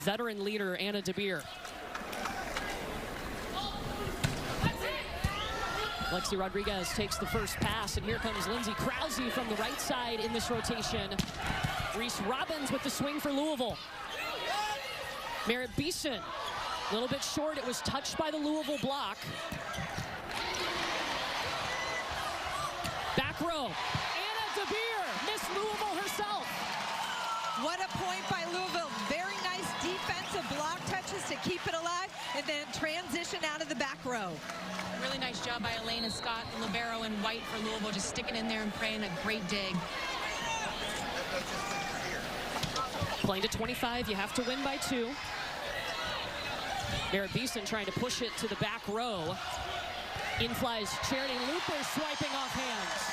veteran leader Anna DeBeer. Lexi Rodriguez takes the first pass, and here comes Lindsay Krause from the right side in this rotation. Reese Robbins with the swing for Louisville. Merritt Beeson, a little bit short. It was touched by the Louisville block. Back row, Anna DeBeer, Miss Louisville herself. What a point by Louisville. Very nice defensive block touches to keep it alive, and then transition out of the back row. Really nice job by Elena Scott, libero in white for Louisville, just sticking in there and praying a great dig. Playing to 25, you have to win by 2. Merritt Beeson trying to push it to the back row. In flies Charity Looper, swiping off hands.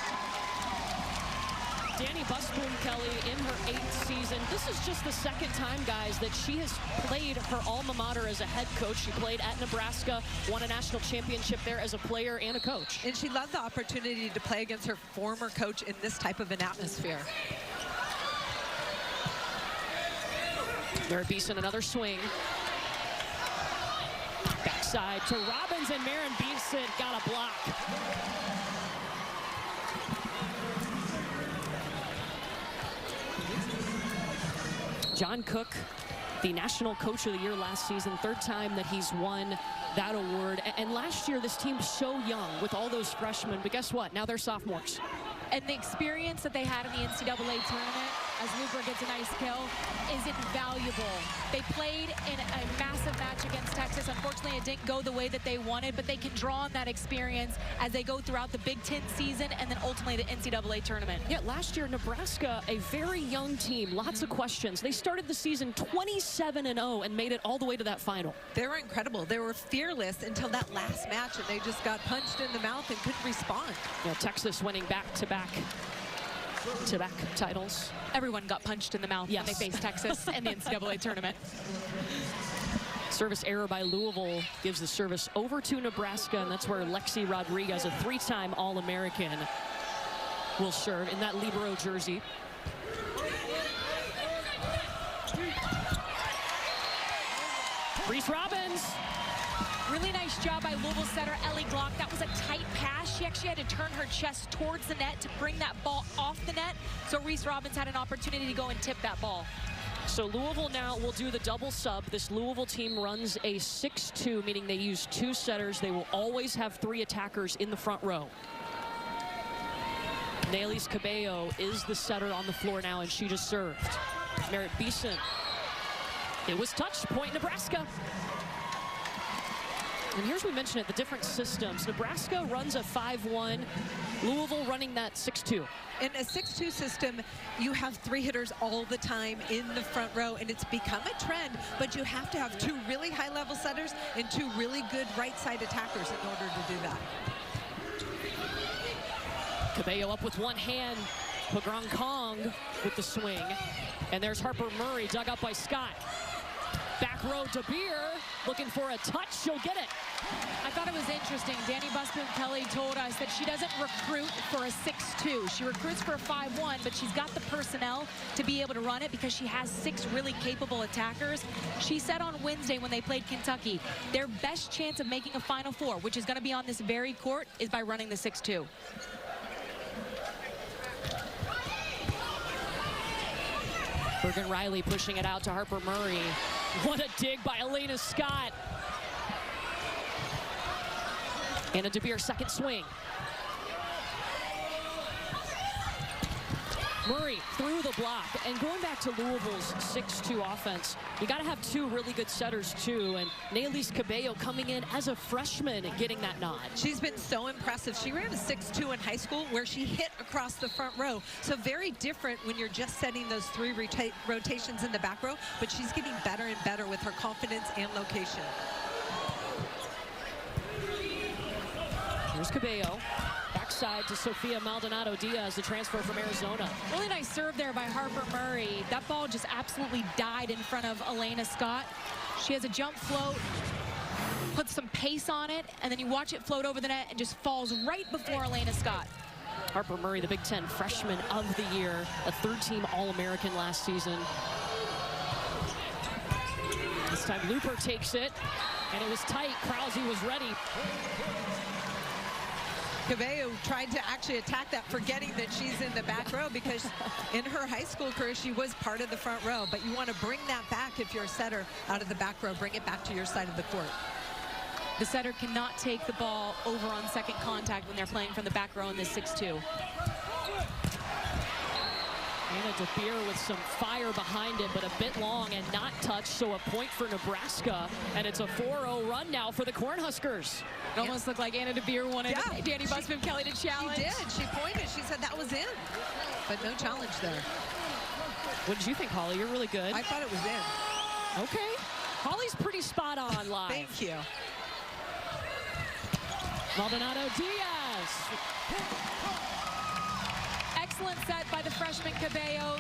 Danny Busboom Kelly in her 8th season. This is just the 2nd time, guys, that she has played her alma mater as a head coach. She played at Nebraska, won a national championship there as a player and a coach. And she loved the opportunity to play against her former coach in this type of an atmosphere. Merritt Beeson, another swing. Backside to Robbins, and Merritt Beeson got a block. John Cook, the National Coach of the Year last season, 3rd time that he's won that award. And last year, this team's so young with all those freshmen, but guess what? Now they're sophomores. And the experience that they had in the NCAA tournament, as Looper gets a nice kill, is invaluable. They played in a massive match against Texas. Unfortunately, it didn't go the way that they wanted, but they can draw on that experience as they go throughout the Big Ten season and then ultimately the NCAA tournament. Yeah, last year, Nebraska, a very young team, lots of questions. They started the season 27-0 and made it all the way to that final. They were incredible. They were fearless until that last match, and they just got punched in the mouth and couldn't respond. Yeah, Texas winning back-to-back titles. Everyone got punched in the mouth when they faced Texas in the NCAA tournament. Service error by Louisville gives the service over to Nebraska, and that's where Lexi Rodriguez, a 3-time All-American, will serve in that libero jersey. Reese Robbins. Really nice job by Louisville setter Ellie Glock. That was a tight pass. She actually had to turn her chest towards the net to bring that ball off the net. So Reese Robbins had an opportunity to go and tip that ball. So Louisville now will do the double sub. This Louisville team runs a 6-2, meaning they use 2 setters. They will always have 3 attackers in the front row. Nailys Cabello is the setter on the floor now, and she just served. Merritt Beeson. It was touched, point Nebraska. And here's we mentioned it, the different systems. Nebraska runs a 5-1, Louisville running that 6-2. In a 6-2 system, you have 3 hitters all the time in the front row, and it's become a trend, but you have to have 2 really high-level setters and 2 really good right-side attackers in order to do that. Cabello up with one hand, Pagron Kong with the swing, and there's Harper Murray dug up by Scott. Back row, DeBeer looking for a touch. She'll get it. I thought it was interesting. Danny Busboom Kelly told us that she doesn't recruit for a 6-2. She recruits for a 5-1, but she's got the personnel to be able to run it because she has 6 really capable attackers. She said on Wednesday when they played Kentucky, their best chance of making a Final Four, which is going to be on this very court, is by running the 6-2. Bergen Riley pushing it out to Harper Murray. What a dig by Elena Scott. Anna DeBeer, second swing. Murray through the block. And going back to Louisville's 6-2 offense, you got to have 2 really good setters too. And Nailys Cabello coming in as a freshman and getting that nod. She's been so impressive. She ran a 6-2 in high school where she hit across the front row. So very different when you're just setting those 3 rotations in the back row, but she's getting better and better with her confidence and location. Here's Cabello. Backside to Sofia Maldonado Diaz, the transfer from Arizona. Really nice serve there by Harper Murray. That ball just absolutely died in front of Elena Scott. She has a jump float, puts some pace on it, and then you watch it float over the net and just falls right before Elena Scott. Harper Murray, the Big Ten Freshman of the Year, a 3rd-team All-American last season. This time Looper takes it, and it was tight. Krause was ready. Cabello tried to actually attack that, forgetting that she's in the back row, because in her high school career, she was part of the front row. But you want to bring that back if you're a setter out of the back row. Bring it back to your side of the court. The setter cannot take the ball over on second contact when they're playing from the back row in this 6-2. Anna DeBeer with some fire behind it, but a bit long and not touched, so a point for Nebraska, and it's a 4-0 run now for the Cornhuskers. It almost looked like Anna DeBeer wanted Danny Busman Kelly to challenge. She did. She pointed. She said that was in, but no challenge there. What did you think, Holly? You're really good. I thought it was in. Okay. Holly's pretty spot on live. Thank you. Maldonado Diaz. Excellent set by the freshman Cabello.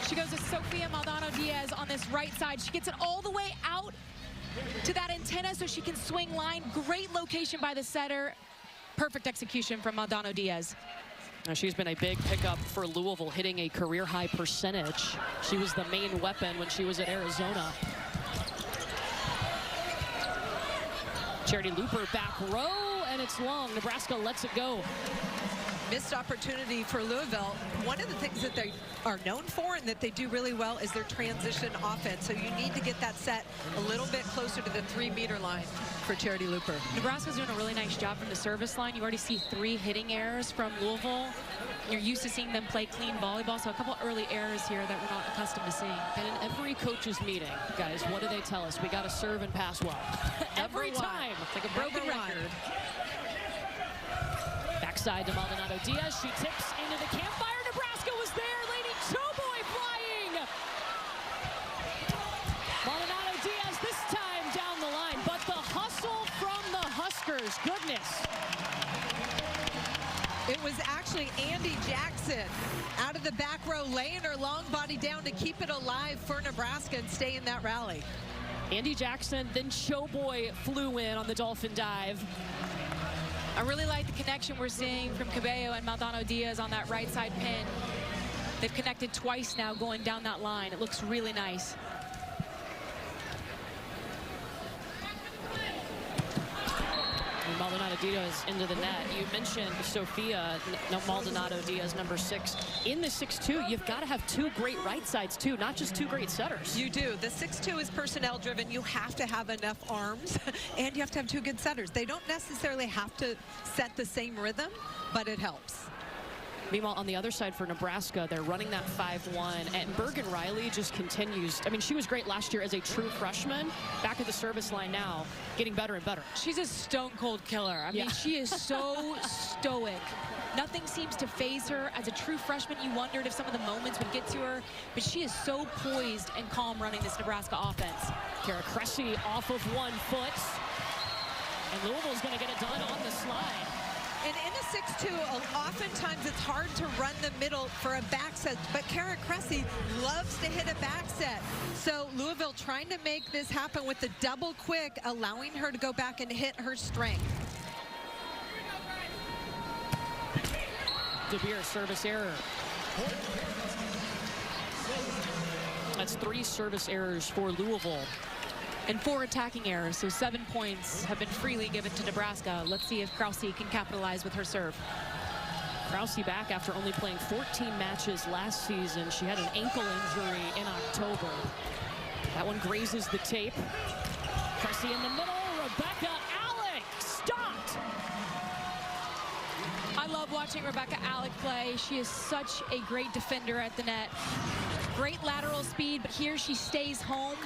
She goes to Sofia Maldonado Diaz on this right side. She gets it all the way out to that antenna so she can swing line. Great location by the setter. Perfect execution from Maldonado Diaz. Now, she's been a big pickup for Louisville, hitting a career-high percentage. She was the main weapon when she was at Arizona. Charity Looper back row, and it's long. Nebraska lets it go. Missed opportunity for Louisville. One of the things that they are known for and that they do really well is their transition offense. So you need to get that set a little bit closer to the 3-meter line for Charity Looper. Nebraska's doing a really nice job from the service line. You already see 3 hitting errors from Louisville. You're used to seeing them play clean volleyball, so a couple early errors here that we're not accustomed to seeing. And in every coach's meeting, guys, what do they tell us? We got to serve and pass well. Every time. It's like a broken record. Backside to Maldonado Diaz. She tips into the campfire. Nebraska was there. Lady Choboy flying. Maldonado Diaz this time down the line. But the hustle from the Huskers. Goodness. It was actually Andy Jackson out of the back row, laying her long body down to keep it alive for Nebraska and stay in that rally. Andy Jackson, then Choboy flew in on the dolphin dive. I really like the connection we're seeing from Cabello and Maldonado Diaz on that right side pin. They've connected twice now going down that line. It looks really nice. And Maldonado Diaz into the net. You mentioned Sofia Maldonado Diaz, number 6. In the 6-2, you've got to have 2 great right sides, too, not just 2 great setters. You do. The 6-2 is personnel driven. You have to have enough arms, and you have to have 2 good setters. They don't necessarily have to set the same rhythm, but it helps. Meanwhile, on the other side for Nebraska, they're running that 5-1, and Bergen Riley just continues. I mean, she was great last year as a true freshman. Back at the service line now, getting better and better. She's a stone-cold killer. I mean, she is so stoic. Nothing seems to phase her. As a true freshman, you wondered if some of the moments would get to her, but she is so poised and calm running this Nebraska offense. Kara Cressy off of 1 foot, and Louisville's going to get it done on the slide. And in a 6-2, oftentimes it's hard to run the middle for a back set, but Kara Cressy loves to hit a back set. So Louisville trying to make this happen with the double quick, allowing her to go back and hit her strength. DeBeer service error. That's 3 service errors for Louisville. And 4 attacking errors, so 7 points have been freely given to Nebraska. Let's see if Krause can capitalize with her serve. Krause back after only playing 14 matches last season. She had an ankle injury in October. That one grazes the tape. Cressy in the middle. Rebecca Alec stopped. I love watching Rebecca Alec play. She is such a great defender at the net. Great lateral speed, but here she stays home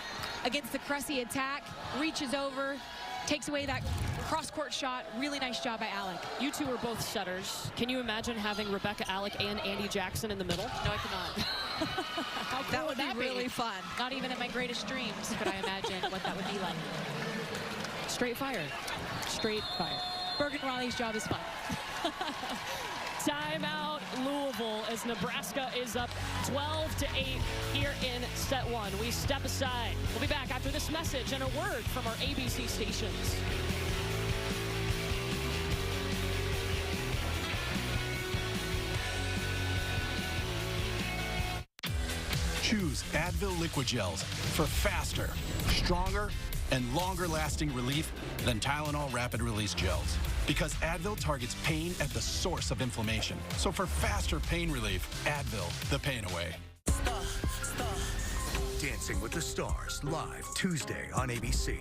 against the Cressy attack, reaches over, takes away that cross-court shot. Really nice job by Alec. You two are both setters. Can you imagine having Rebecca Alec and Andy Jackson in the middle? No, I cannot. How cool That would be really fun. Not even in my greatest dreams could I imagine what that would be like. Straight fire. Straight fire. Bergen Riley's job is fun. Timeout Louisville as Nebraska is up 12-8 here in set 1. We step aside. We'll be back after this message and a word from our ABC stations. Choose choose Advil Liquid Gels for faster, stronger, and longer-lasting relief than Tylenol Rapid Release Gels. Because Advil targets pain at the source of inflammation. So for faster pain relief, Advil, the pain away. Dancing with the Stars, live Tuesday on ABC.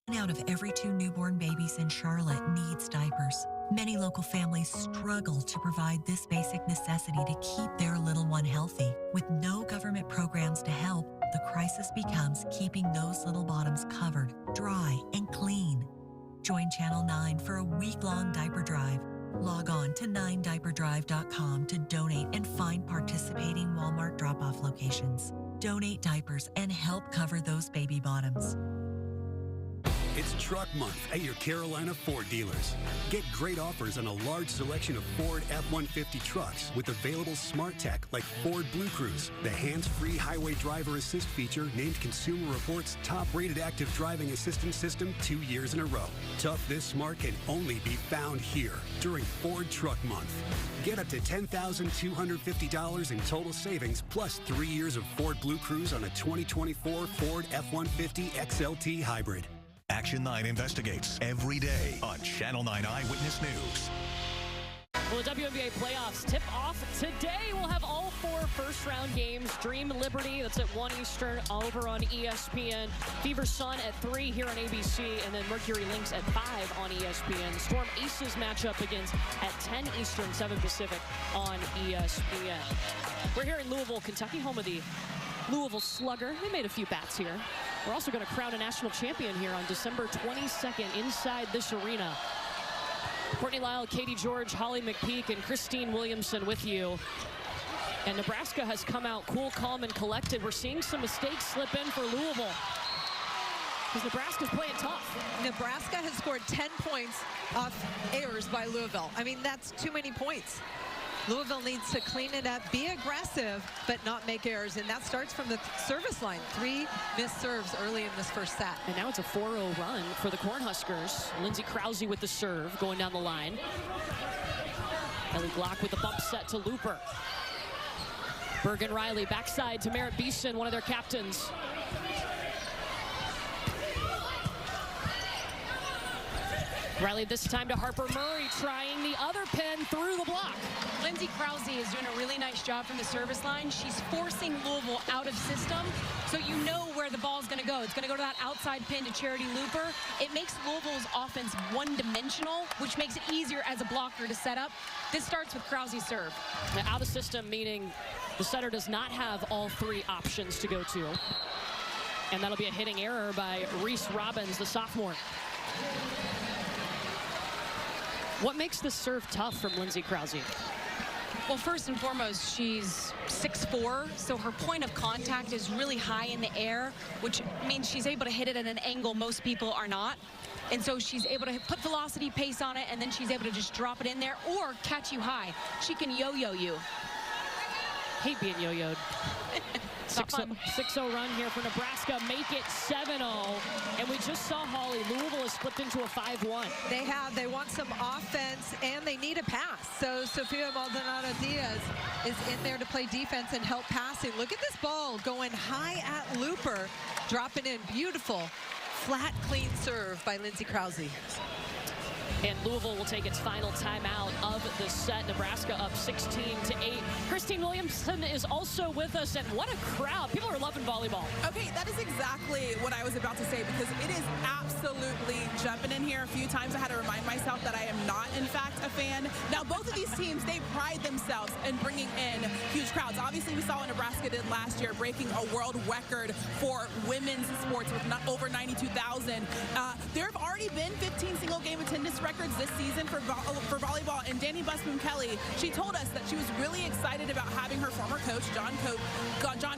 1 out of every 2 newborn babies in Charlotte needs diapers. Many local families struggle to provide this basic necessity to keep their little one healthy. With no government programs to help, the crisis becomes keeping those little bottoms covered, dry, and clean. Join Channel 9 for a week-long diaper drive. Log on to 9diaperdrive.com to donate and find participating Walmart drop-off locations. Donate diapers and help cover those baby bottoms. It's Truck Month at your Carolina Ford dealers. Get great offers on a large selection of Ford F-150 trucks with available smart tech like Ford Blue Cruise, the hands-free highway driver assist feature named Consumer Reports' top-rated active driving assistance system 2 years in a row. Tough this smart can only be found here during Ford Truck Month. Get up to $10,250 in total savings plus 3 years of Ford Blue Cruise on a 2024 Ford F-150 XLT Hybrid. Action 9 investigates every day on Channel 9 Eyewitness News. Well, the WNBA playoffs tip off today. We'll have all 4 first-round games. Dream Liberty, that's at 1 Eastern over on ESPN. Fever Sun at 3 here on ABC. And then Mercury Lynx at 5 on ESPN. Storm Aces matchup begins at 10 Eastern, 7 Pacific on ESPN. We're here in Louisville, Kentucky, home of the Louisville Slugger. They made a few bats here. We're also going to crown a national champion here on December 22nd inside this arena. Courtney Lyle, Katie George, Holly McPeak, and Christine Williamson with you. And Nebraska has come out cool, calm, and collected. We're seeing some mistakes slip in for Louisville, because Nebraska's playing tough. Nebraska has scored 10 points off errors by Louisville. I mean, that's too many points. Louisville needs to clean it up, be aggressive, but not make errors. And that starts from the service line. 3 missed serves early in this first set. And now it's a 4-0 run for the Cornhuskers. Lindsey Krause with the serve going down the line. Ellie Glock with the bump set to Looper. Bergen Riley backside to Merritt Beeson, one of their captains. Riley this time to Harper Murray, trying the other pin through the block. Lindsey Krause is doing a really nice job from the service line. She's forcing Louisville out of system, so you know where the ball's going to go. It's going to go to that outside pin to Charity Looper. It makes Louisville's offense one-dimensional, which makes it easier as a blocker to set up. This starts with Krause's serve. Now, out of system, meaning the setter does not have all 3 options to go to. And that'll be a hitting error by Reese Robbins, the sophomore. What makes this serve tough from Lindsey Krause? Well, first and foremost, she's 6'4", so her point of contact is really high in the air, which means she's able to hit it at an angle most people are not. And so she's able to put velocity, pace on it, and then she's able to just drop it in there or catch you high. She can yo-yo you. Hate being yo-yoed. 6-0 run here for Nebraska. Make it 7-0. And we just saw Holly. Louisville has flipped into a 5-1. They have. They want some offense, and they need a pass. So Sofia Maldonado-Diaz is in there to play defense and help passing. Look at this ball going high at Looper, dropping in. Beautiful, flat, clean serve by Lindsey Krause. And Louisville will take its final timeout of the set. Nebraska up 16-8. Christine Williamson is also with us, and what a crowd. People are loving volleyball. Okay, that is exactly what I was about to say, because it is absolutely jumping in here. A few times I had to remind myself that I am not, in fact, a fan. Now, both of these teams, they pride themselves in bringing in huge crowds. Obviously, we saw what Nebraska did last year, breaking a world record for women's sports with over 92,000. There have already been 15 single-game attendance records this season for volleyball, and Danny Busboom-Kelly, she told us that she was really excited about having her former coach, John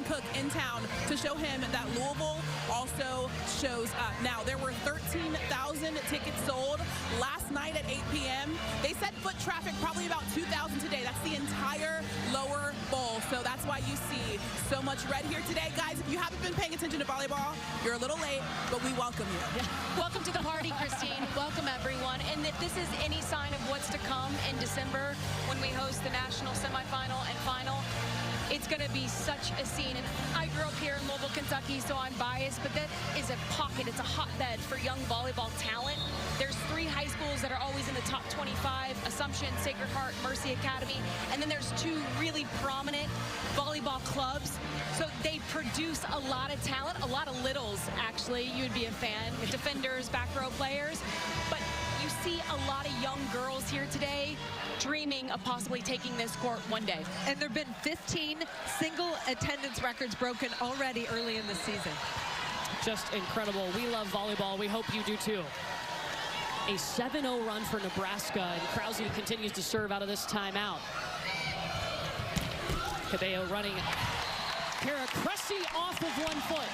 Cook, in town to show him that Louisville also shows up. Now, there were 13,000 tickets sold last night at 8 p.m. They said foot traffic probably about 2,000 today. That's the entire lower bowl, so that's why you see so much red here today. Guys, if you haven't been paying attention to volleyball, you're a little late, but we welcome you. Welcome to the party, Christine. Welcome, everyone. And if this is any sign of what's to come in December when we host the national semifinal and final, it's going to be such a scene. And I grew up here in Louisville, Kentucky, so I'm biased, but that is a pocket. It's a hotbed for young volleyball talent. There's 3 high schools that are always in the top 25, Assumption, Sacred Heart, Mercy Academy, and then there's 2 really prominent volleyball clubs. So they produce a lot of talent, a lot of littles, actually. You would be a fan, the defenders, back row players. But you see a lot of young girls here today dreaming of possibly taking this court one day. And there have been 15 single attendance records broken already early in the season. Just incredible. We love volleyball. We hope you do too. A 7-0 run for Nebraska, and Krause continues to serve out of this timeout. Cabello running. Kara Cressy off of 1 foot.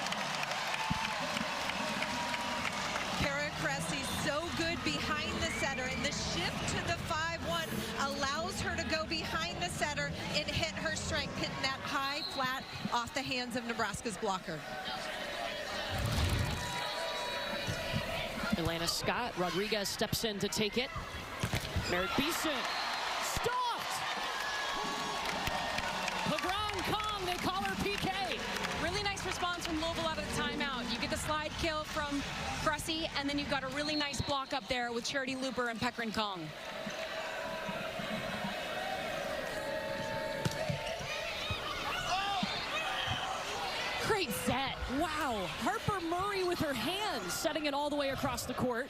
Kara Cressy so good behind the setter, and the shift to the 5-1 allows her to go behind the setter and hit her strength, hitting that high flat off the hands of Nebraska's blocker. Elena Scott Rodriguez steps in to take it. Merritt Beeson stopped. Pagran Kong, they call her PK. Really nice response from Louisville out of the timeout. You get the slide kill from Cressy, and then you've got a really nice block up there with Charity Looper and Pekrin Kong. Great set. Wow. Harper Murray with her hands, setting it all the way across the court.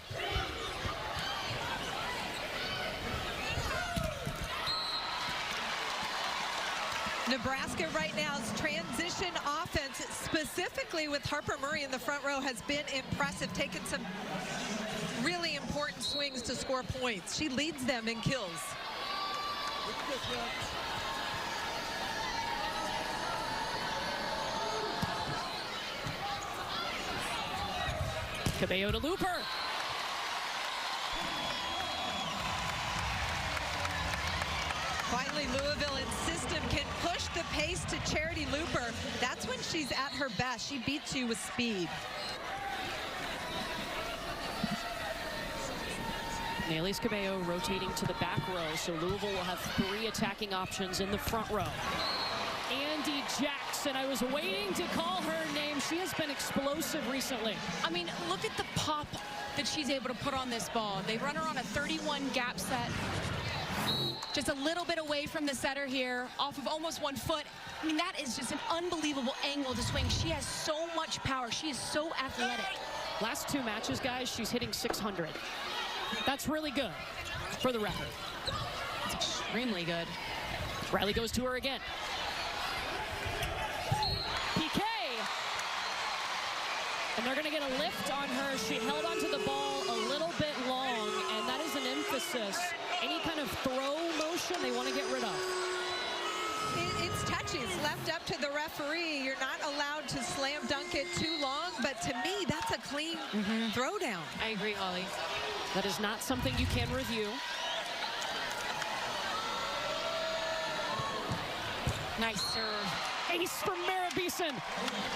Nebraska right now's transition offense, specifically with Harper Murray in the front row, has been impressive, taking some really important swings to score points. She leads them in kills. Cabello to Looper. Finally, Louisville in system can push the pace to Charity Looper. That's when she's at her best. She beats you with speed. Nelly's Cabello rotating to the back row, so Louisville will have 3 attacking options in the front row. Andy Jackson, I was waiting to call her name. She has been explosive recently. I mean, look at the pop that she's able to put on this ball. They run her on a 31 gap set. Just a little bit away from the setter here, off of almost 1 foot. I mean, that is just an unbelievable angle to swing. She has so much power. She is so athletic. Last 2 matches, guys, she's hitting 600. That's really good for the record. It's extremely good. Riley goes to her again. PK. And they're going to get a lift on her. She held onto the ball a little bit long, and that is an emphasis. Any kind of throw motion they want to get rid of. It's touchy. It's left up to the referee. You're not allowed to slam dunk it too long, but to me, that's a clean throwdown. I agree, Holly. That is not something you can review. Nice serve. Ace from Merritt Beeson.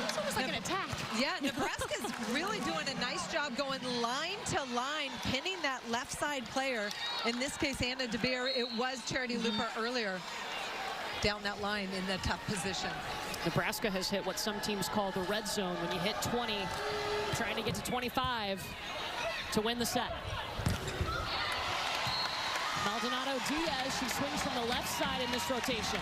It's almost like an attack. Yeah, Nebraska's really doing a nice job going line to line, pinning that left side player. In this case, Anna DeBeer. It was Charity Looper earlier down that line in the tough position. Nebraska has hit what some teams call the red zone, when you hit 20, trying to get to 25 to win the set. Maldonado Diaz, she swings from the left side in this rotation.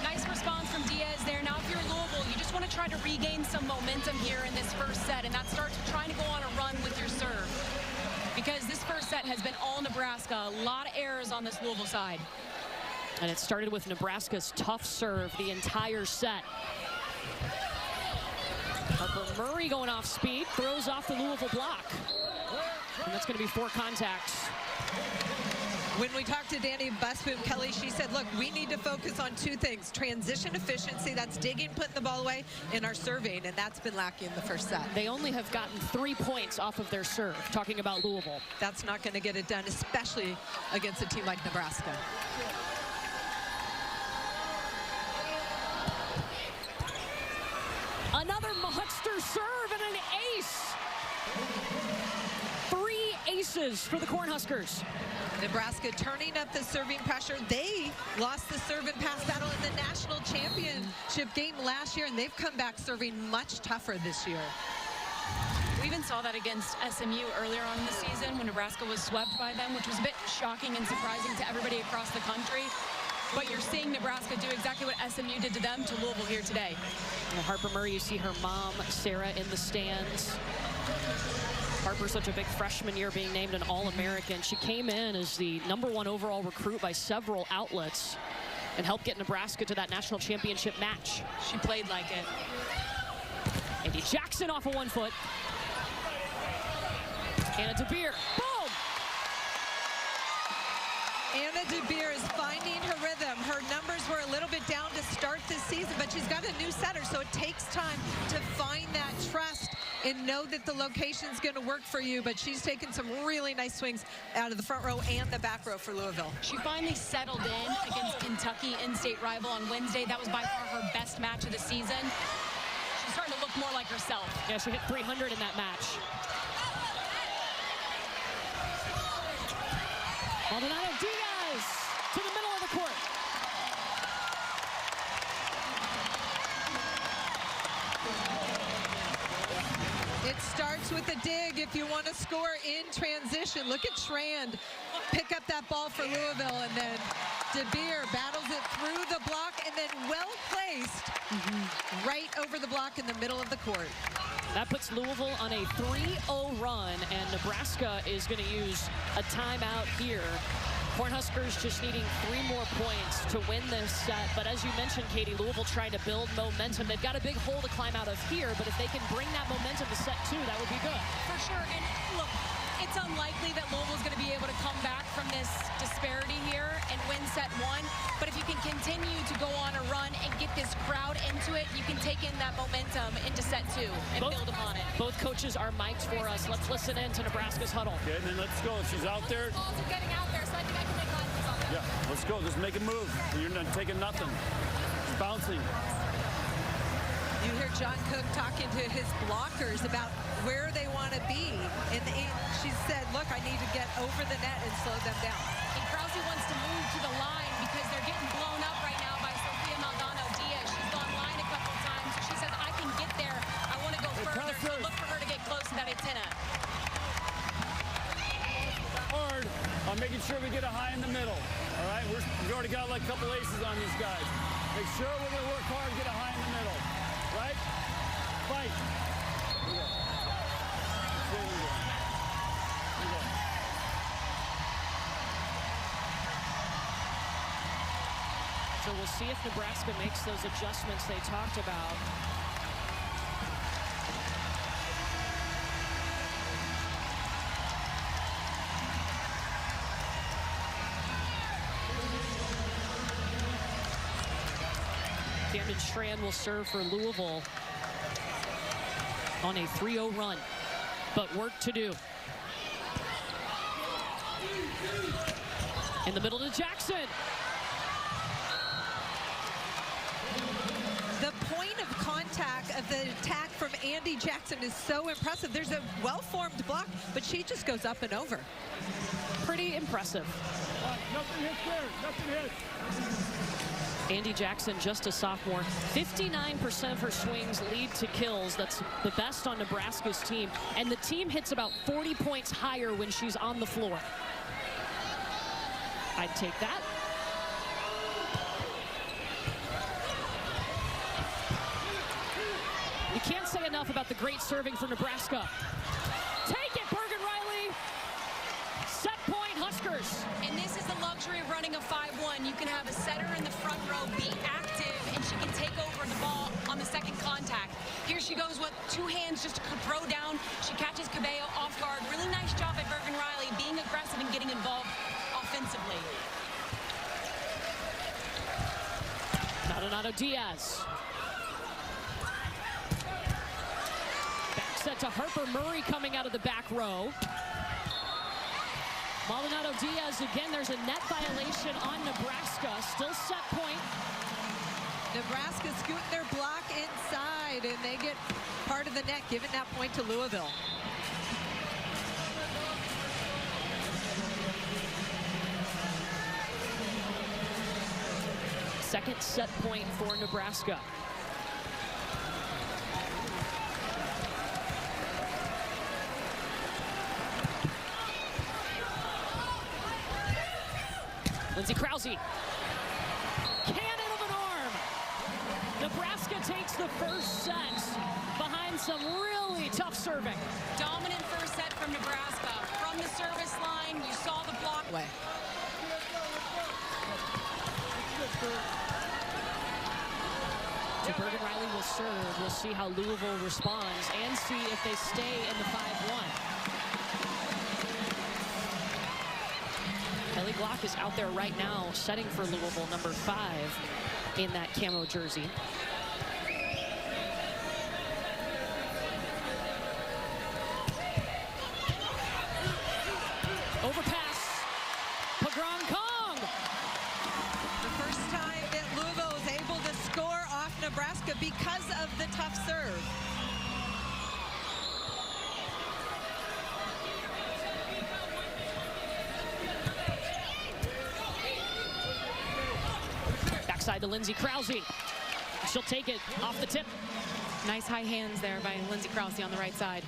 Nice response from Diaz there. Now, if you're Louisville, you just want to try to regain some momentum here in this first set, and that starts with trying to go on a run with your serve. Because this first set has been all Nebraska. A lot of errors on this Louisville side. And it started with Nebraska's tough serve the entire set. Harper Murray going off speed, throws off the Louisville block. And that's going to be 4 contacts. When we talked to Danny Busboom Kelly, she said, look, we need to focus on 2 things. Transition efficiency, that's digging, putting the ball away, and our serving, and that's been lacking in the first set. They only have gotten 3 points off of their serve, talking about Louisville. That's not going to get it done, especially against a team like Nebraska. Another monster serve and an ace. 3 aces for the Cornhuskers. Nebraska turning up the serving pressure. They lost the serve and pass battle in the national championship game last year, and they've come back serving much tougher this year. We even saw that against SMU earlier on in the season when Nebraska was swept by them, which was a bit shocking and surprising to everybody across the country. But you're seeing Nebraska do exactly what SMU did to them to Louisville here today. Well, Harper Murray, you see her mom, Sarah, in the stands. Harper's such a big freshman year, being named an All-American. She came in as the #1 overall recruit by several outlets and helped get Nebraska to that national championship match. She played like it. Andy Jackson off of 1 foot. Anna DeBeer, boom! Anna DeBeer is finding her rhythm. Her numbers were a little bit down to start this season, but she's got a new setter, so it takes time to find that trust and know that the location's going to work for you. But she's taken some really nice swings out of the front row and the back row for Louisville. She finally settled in against Kentucky, in-state rival, on Wednesday. That was by far her best match of the season. She's starting to look more like herself. Yeah, she hit 300 in that match. Maldonado Diaz to the middle of the court. It starts with a dig if you want to score in transition. Look at Trand pick up that ball for Louisville, and then DeBeer battles it through the block and then well placed right over the block in the middle of the court. That puts Louisville on a 3-0 run, and Nebraska is going to use a timeout here. Cornhuskers just needing 3 more points to win this set. But as you mentioned, Katie, Louisville trying to build momentum. They've got a big hole to climb out of here, but if they can bring that momentum to set 2, that would be good. For sure. And look, it's unlikely that Louisville's going to be able to come back from this disparity here and win set 1. But if you can continue to go on a run and get this crowd into it, you can take in that momentum into set 2 and build upon it. Both coaches are mic'd for us. Let's listen in to Nebraska's huddle. Okay, then let's go. She's out there. Balls are getting out there, so I think I can make lines on that. Yeah, let's go. Just make a move. You're not taking nothing. It's bouncing. You hear John Cook talking to his blockers about where they want to be. And she said, look, I need to get over the net and slow them down. And Krause wants to move to the line because they're getting blown up right now by Sofia Maldonado Diaz. She's gone line a couple times. She says, I can get there. I want to go further. So look for her to get close to that antenna. Hard on making sure we get a high in the middle. All right, we've already got like a couple aces on these guys. Make sure we're going to work hard, get a high in the middle. Right? Fight. Here we go. Here we go. Here we go. So we'll see if Nebraska makes those adjustments they talked about. Camden Strand will serve for Louisville on a 3-0 run, but work to do. In the middle to Jackson. The point of contact of the attack from Andy Jackson is so impressive. There's a well-formed block, but she just goes up and over. Pretty impressive. Nothing hits there. Nothing hits. Andy Jackson, just a sophomore. 59% of her swings lead to kills. That's the best on Nebraska's team. And the team hits about 40 points higher when she's on the floor. I'd take that. You can't say enough about the great serving for Nebraska. Take it, Bergen Riley. Set point, Huskers. And this is the luxury of running a 5-1. You can have a setter in the front row be active, and she can take over the ball on the second contact. Here she goes with 2 hands just to throw down. She catches Cabello off guard. Really nice job by Bergen Riley being aggressive and getting involved offensively. Maldonado Diaz. Back set to Harper Murray coming out of the back row. Maldonado Diaz again. There's a net violation on Nebraska. Still set point. Nebraska scooting their block inside, and they get part of the net, giving that point to Louisville. Second set point for Nebraska. Lindsay Krause. Cannon of an arm. Nebraska takes the first set behind some really tough serving. Dominant first set from Nebraska. From the service line, you saw the block. Way. Bergen Riley will serve. We'll see how Louisville responds and see if they stay in the 5-1. Kelly Glock is out there right now, setting for Louisville, number 5 in that camo jersey. Overpass. Pagron Kong. The first time that Louisville was able to score off Nebraska because of the tough serve. Backside to Lindsay Krause. She'll take it off the tip. Nice high hands there by Lindsay Krause on the right side.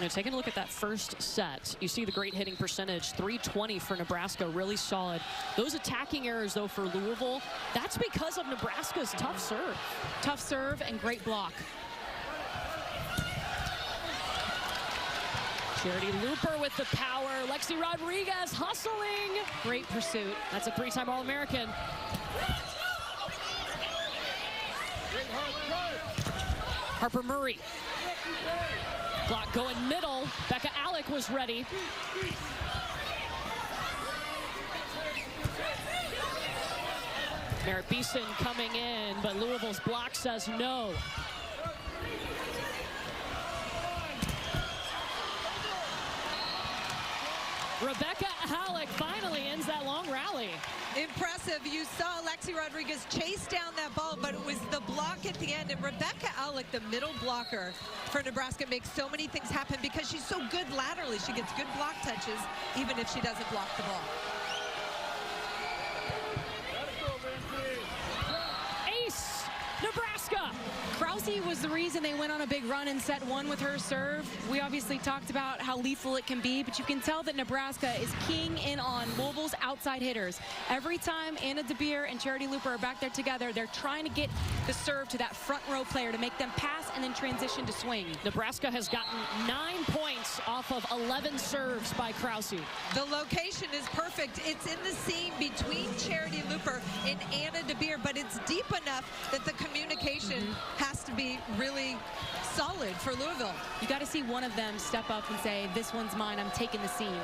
Now, taking a look at that first set, you see the great hitting percentage, 320 for Nebraska, really solid. Those attacking errors, though, for Louisville, that's because of Nebraska's tough serve. Tough serve and great block. Charity Looper with the power. Lexi Rodriguez hustling. Great pursuit. That's a 3-time All-American. Harper Murray. Block going middle. Becca Alec was ready. Merritt Beeson coming in, but Louisville's block says no. Rebecca Alec finally ends that long rally. Impressive. You saw Lexi Rodriguez chase down that ball, but it was the block at the end. And Rebecca Alec, the middle blocker for Nebraska, makes so many things happen because she's so good laterally. She gets good block touches, even if she doesn't block the ball. Ace, Nebraska. Krause was the reason they went on a big run in set 1 with her serve. We obviously talked about how lethal it can be, but you can tell that Nebraska is keying in on Louisville's outside hitters. Every time Anna DeBeer and Charity Looper are back there together, they're trying to get the serve to that front row player to make them pass and then transition to swing. Nebraska has gotten 9 points off of 11 serves by Krause. The location is perfect. It's in the seam between Charity Looper and Anna DeBeer, but it's deep enough that the communication has to be really solid for Louisville. You got to see one of them step up and say, this one's mine, I'm taking the seam.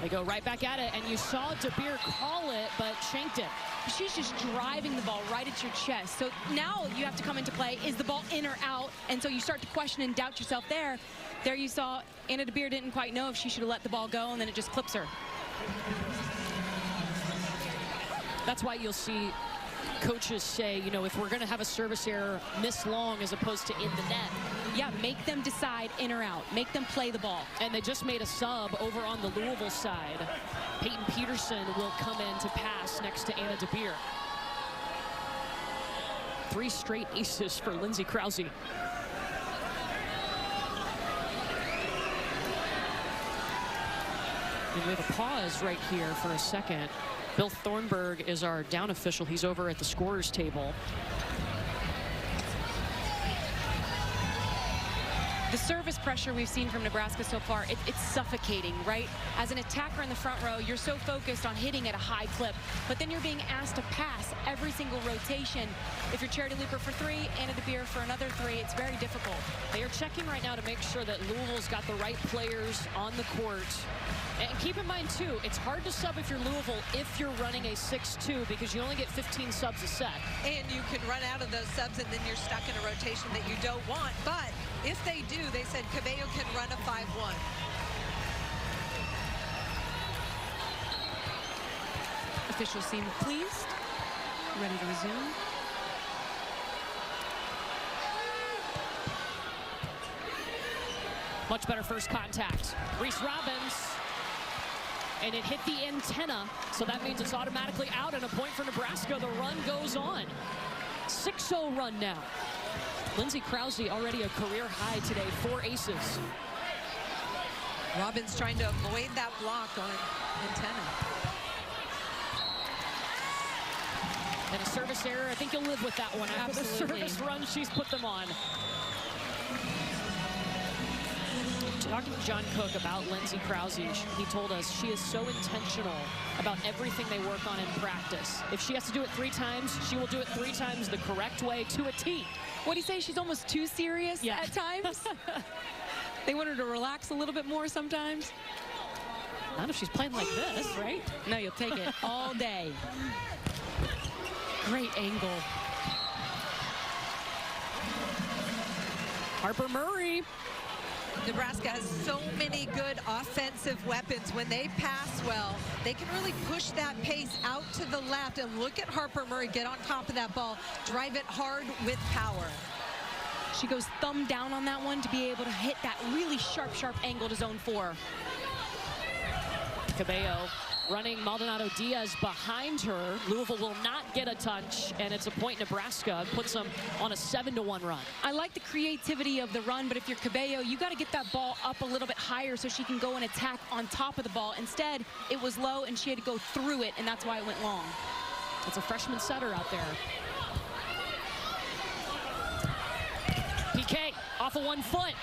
They go right back at it, and you saw DeBeer call it, but shanked it. She's just driving the ball right at your chest. So now you have to come into play. Is the ball in or out? And so you start to question and doubt yourself there. There you saw Anna DeBeer didn't quite know if she should have let the ball go, and then it just clips her. That's why you'll see coaches say, you know, if we're going to have a service error, miss long as opposed to in the net. Yeah, make them decide in or out. Make them play the ball. And they just made a sub over on the Louisville side. Peyton Peterson will come in to pass next to Anna DeBeer. 3 straight aces for Lindsay Krause. And we have a pause right here for a second. Bill Thornburg is our down official. He's over at the scorer's table. The service pressure we've seen from Nebraska so far, it's suffocating, right? As an attacker in the front row, you're so focused on hitting at a high clip, but then you're being asked to pass every single rotation. If you're Charity Looper for 3, Anna DeBeer for another 3, it's very difficult. They are checking right now to make sure that Louisville's got the right players on the court. And keep in mind, too, it's hard to sub if you're Louisville if you're running a 6-2 because you only get 15 subs a set. And you can run out of those subs and then you're stuck in a rotation that you don't want. But if they do, they said Cabello can run a 5-1. Officials seem pleased. Ready to resume. Much better first contact. Reese Robbins and it hit the antenna, so that means it's automatically out and a point for Nebraska. The run goes on. 6-0 run now. Lindsay Krause already a career high today, 4 aces. Robbins trying to avoid that block on antenna. And a service error, I think you'll live with that one after the service run she's put them on. Talking to John Cook about Lindsay Krause, he told us she is so intentional about everything they work on in practice. If she has to do it 3 times, she will do it 3 times the correct way to a T. What do you say? She's almost too serious at times? They want her to relax a little bit more sometimes. Not if she's playing like this, right? No, you'll take it all day. Great angle. Harper Murray. Nebraska has so many good offensive weapons. When they pass well, they can really push that pace out to the left. And look at Harper Murray get on top of that ball, drive it hard with power. She goes thumb down on that one to be able to hit that really sharp angle to zone 4. Cabello running Maldonado Diaz behind her. Louisville will not get a touch, and it's a point Nebraska. Puts them on a 7-1 run. I like the creativity of the run, but if you're Cabello, you got to get that ball up a little bit higher so she can go and attack on top of the ball. Instead, it was low, and she had to go through it, and that's why it went long. It's a freshman setter out there. PK off of 1 foot.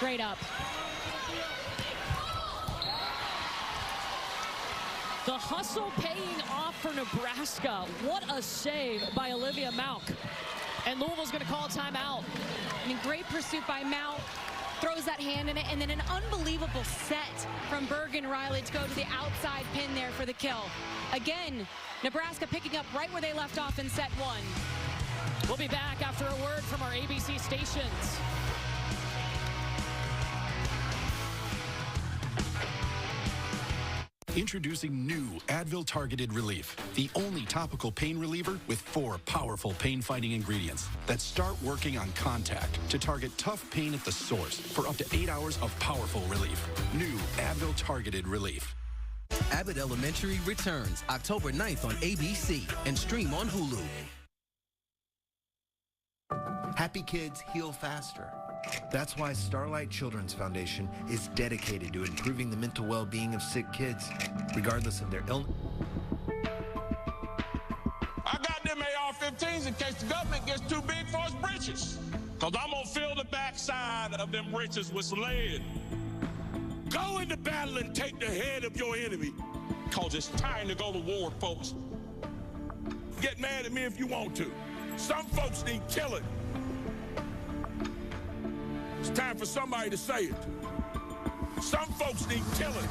Great up. The hustle paying off for Nebraska. What a save by Olivia Mauk. And Louisville's going to call a timeout. I mean, great pursuit by Mauk. Throws that hand in it, and then an unbelievable set from Bergen Riley to go to the outside pin there for the kill. Again, Nebraska picking up right where they left off in set 1. We'll be back after a word from our ABC stations. Introducing new Advil Targeted Relief, the only topical pain reliever with 4 powerful pain-fighting ingredients that start working on contact to target tough pain at the source for up to 8 hours of powerful relief. New Advil Targeted Relief. Abbott Elementary returns October 9th on ABC and stream on Hulu. Happy kids heal faster. That's why Starlight Children's Foundation is dedicated to improving the mental well-being of sick kids, regardless of their illness. I got them AR-15s in case the government gets too big for its britches. Because I'm going to fill the backside of them britches with lead. Go into battle and take the head of your enemy. Because it's time to go to war, folks. Get mad at me if you want to. Some folks need killing. It's time for somebody to say it. Some folks need killing.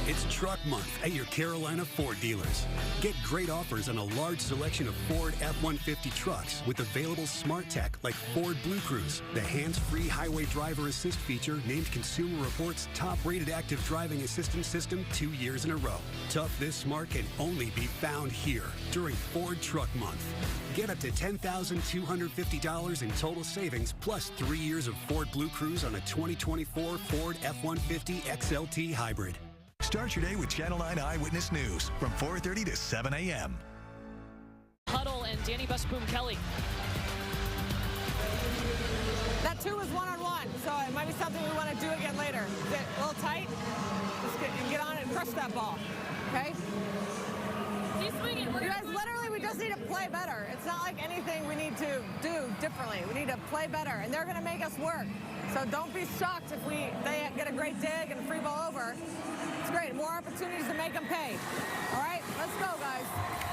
It's Truck Month at your Carolina Ford dealers. Get great offers on a large selection of Ford F-150 trucks with available smart tech like Ford Blue Cruise, the hands-free highway driver assist feature named Consumer Reports' top-rated active driving assistance system 2 years in a row. Tough this smart can only be found here during Ford Truck Month. Get up to $10,250 in total savings plus 3 years of Ford Blue Cruise on a 2024 Ford F-150 XLT Hybrid. Start your day with Channel 9 Eyewitness News from 4:30 to 7 a.m. Huddle and Danny Busboom-Kelly. That 2 was one-on-one, so it might be something we want to do again later. Is it a little tight? Just get on it and crush that ball, okay? Keep swinging. You guys, literally, we just need to play better. It's not like anything we need to do differently. We need to play better, and they're going to make us work. So don't be shocked if they get a great dig and a free ball over. It's great. More opportunities to make them pay. All right, let's go, guys.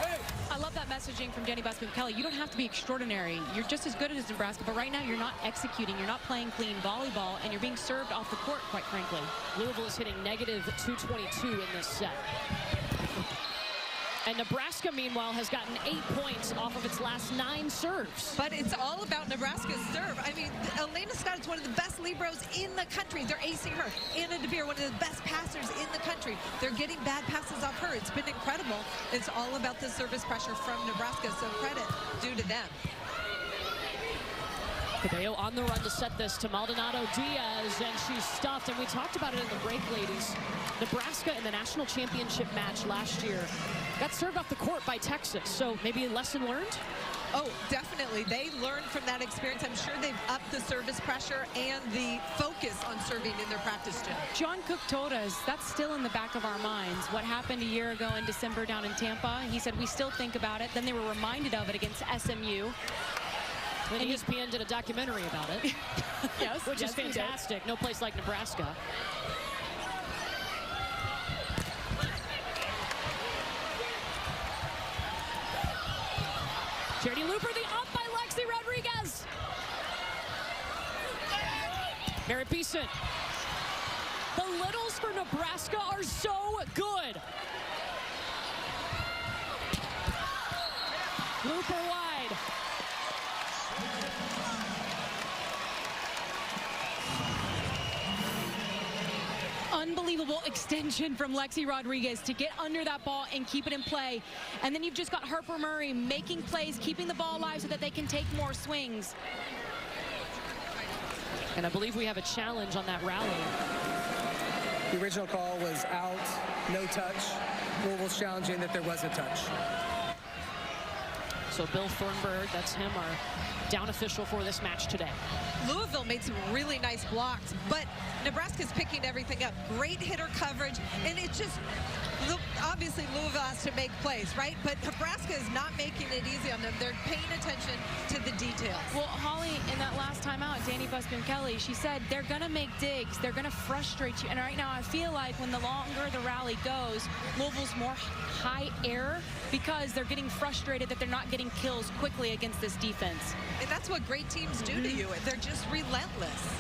Hey. I love that messaging from Danny Busboom-Kelly. You don't have to be extraordinary. You're just as good as Nebraska, but right now you're not executing. You're not playing clean volleyball, and you're being served off the court, quite frankly. Louisville is hitting negative 222 in this set. And Nebraska, meanwhile, has gotten 8 points off of its last 9 serves. But it's all about Nebraska's serve. I mean, Elena Scott is one of the best libros in the country. They're acing her. Anna DeVere, one of the best passers in the country. They're getting bad passes off her. It's been incredible. It's all about the service pressure from Nebraska, so credit due to them. Cabello on the run to set this to Maldonado Diaz, and she's stuffed. And we talked about it in the break, ladies. Nebraska in the national championship match last year got served off the court by Texas. So maybe a lesson learned? Oh, definitely. They learned from that experience. I'm sure they've upped the service pressure and the focus on serving in their practice gym. John Cook told us that's still in the back of our minds. What happened a year ago in December down in Tampa, he said we still think about it. Then they were reminded of it against SMU. And ESPN did a documentary about it. Yes, which is fantastic. No place like Nebraska. Charity Looper, the up by Lexi Rodriguez. Merritt Beeson. The littles for Nebraska are so good. Looper wide. Unbelievable extension from Lexi Rodriguez to get under that ball and keep it in play. And then you've just got Harper Murray making plays, keeping the ball alive so that they can take more swings. And I believe we have a challenge on that rally. The original call was out, no touch. Louisville's challenging that there was a touch. So Bill Thornburg, that's him, our down official for this match today. Louisville made some really nice blocks, but Nebraska's picking everything up. Great hitter coverage, and it's just, obviously Louisville has to make plays, right? But Nebraska is not making it easy on them. They're paying attention to the details. Well, Holly, in that last time out, Danny Busman-Kelly, she said they're going to make digs. They're going to frustrate you. And right now I feel like when the longer the rally goes, Louisville's more high error because they're getting frustrated that they're not getting kills quickly against this defense. And that's what great teams do to you. They're just relentless.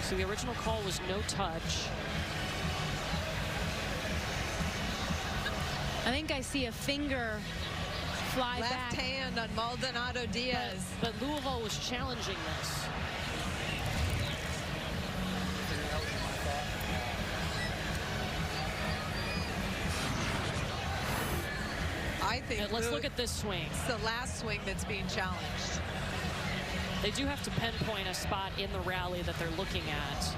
So the original call was no touch. I think I see a finger fly Left back. hand on Maldonado Diaz. But Louisville was challenging this. I think let's look at this swing. It's the last swing that's being challenged. They do have to pinpoint a spot in the rally that they're looking at.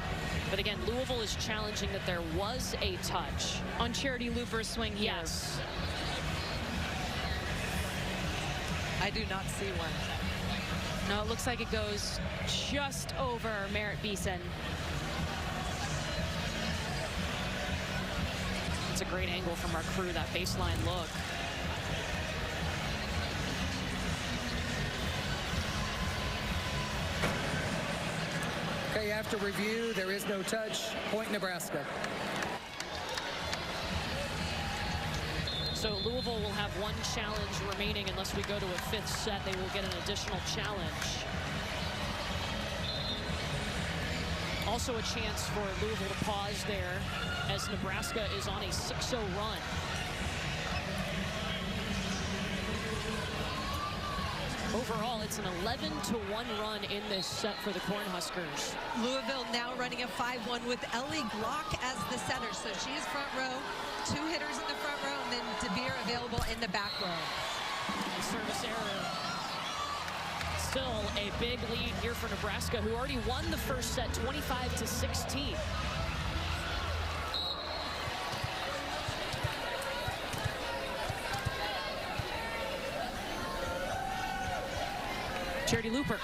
But again, Louisville is challenging that there was a touch. On Charity Looper's swing here. Yes. I do not see one. No, it looks like it goes just over Merritt Beeson. It's a great angle from our crew, that baseline look. Okay, after review, there is no touch. Point Nebraska. So Louisville will have one challenge remaining unless we go to a fifth set. They will get an additional challenge. Also a chance for Louisville to pause there as Nebraska is on a 6-0 run. Overall, it's an 11-1 run in this set for the Cornhuskers. Louisville now running a 5-1 with Ellie Glock as the setter. So she is front row, 2 hitters in the front row, and then DeVere available in the back row. And service error. Still a big lead here for Nebraska, who already won the first set 25-16. Charity Looper.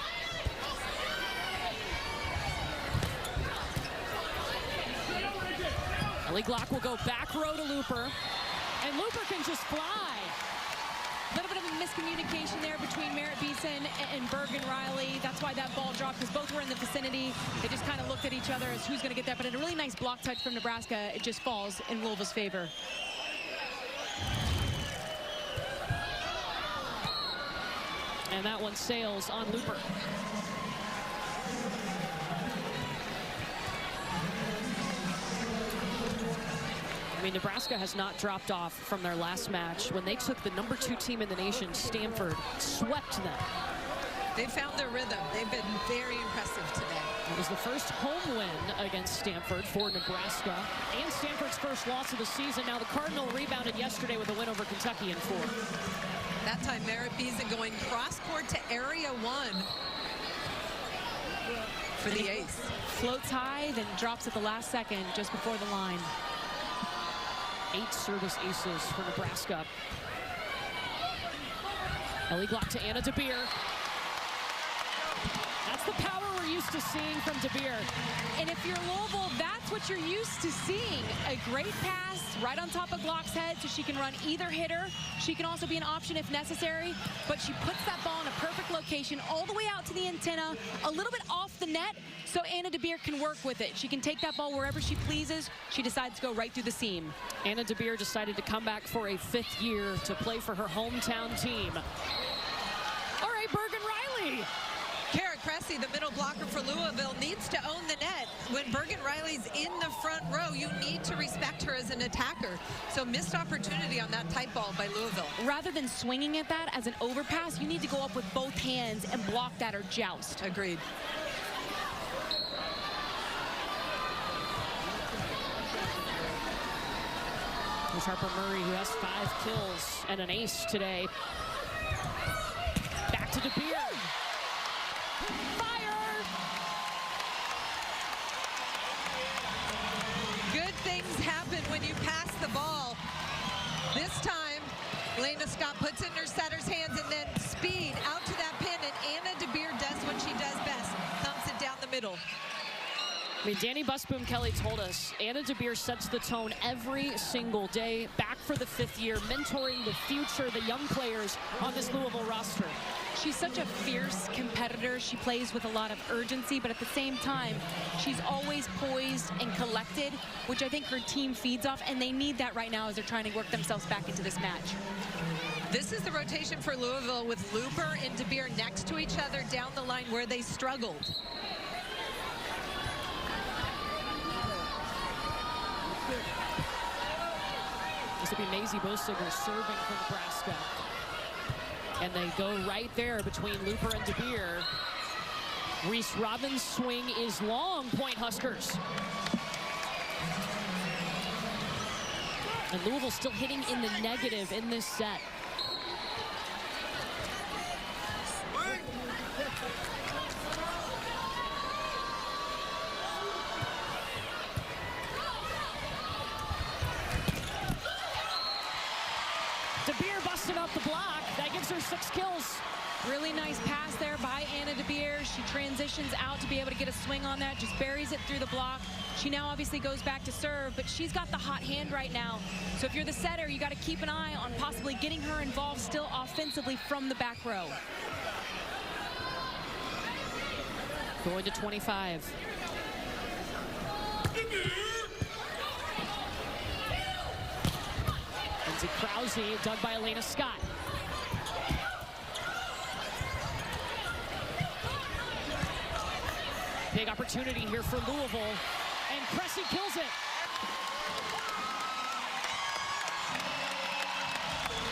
Ellie Glock will go back row to Looper, and Looper can just fly. A little bit of a miscommunication there between Merritt Beeson and Bergen Riley. That's why that ball dropped, because both were in the vicinity. They just kind of looked at each other as who's going to get that. But a really nice block touch from Nebraska. It just falls in Louisville's favor. And that one sails on Looper. I mean, Nebraska has not dropped off from their last match when they took the #2 team in the nation, Stanford, swept them. They found their rhythm. They've been very impressive today. It was the first home win against Stanford for Nebraska and Stanford's first loss of the season. Now the Cardinals rebounded yesterday with a win over Kentucky in 4. That time Merritt Beason going cross court to area 1 for the ace. Floats high, then drops at the last second just before the line. 8 service aces for Nebraska. Ellie Glock to Anna DeBeer. That's the power we're used to seeing from DeBeer. And if you're Louisville, that's what you're used to seeing. A great pass right on top of Glock's head so she can run either hitter. She can also be an option if necessary, but she puts that ball in a perfect location all the way out to the antenna, a little bit off the net, so Anna DeBeer can work with it. She can take that ball wherever she pleases. She decides to go right through the seam. Anna DeBeer decided to come back for a 5th year to play for her hometown team. All right, Bergen Riley. Kara Cressy, the middle blocker for Louisville, needs to own the net. When Bergen Riley's in the front row, you need to respect her as an attacker. So missed opportunity on that tight ball by Louisville. Rather than swinging at that as an overpass, you need to go up with both hands and block that or joust. Agreed. Here's Harper Murray, who has 5 kills and an ace today. Back to DeBeer. Fire! Good things happen when you pass the ball. This time, Lena Scott puts it in her setter's hands and then speed out to that pin, and Anna DeBeer does what she does best, thumps it down the middle. I mean, Danny Busboom-Kelly told us Anna DeBeer sets the tone every single day, back for the 5th year, mentoring the future, the young players on this Louisville roster. She's such a fierce competitor. She plays with a lot of urgency, but at the same time, she's always poised and collected, which I think her team feeds off, and they need that right now as they're trying to work themselves back into this match. This is the rotation for Louisville with Looper and DeBeer next to each other down the line where they struggled. This will be Maisie Bosiger serving for Nebraska. And they go right there between Looper and DeBeer. Reese Robbins' swing is long, point Huskers. And Louisville still hitting in the negative in this set. DeBeer busted up the block. That gives her 6 kills. Really nice pass there by Anna DeBeer. She transitions out to be able to get a swing on that, just buries it through the block. She now obviously goes back to serve, but she's got the hot hand right now. So if you're the setter, you got to keep an eye on possibly getting her involved still offensively from the back row. Going to 25. Lindsay Krause, dug by Elena Scott. Big opportunity here for Louisville, and Cressy kills it.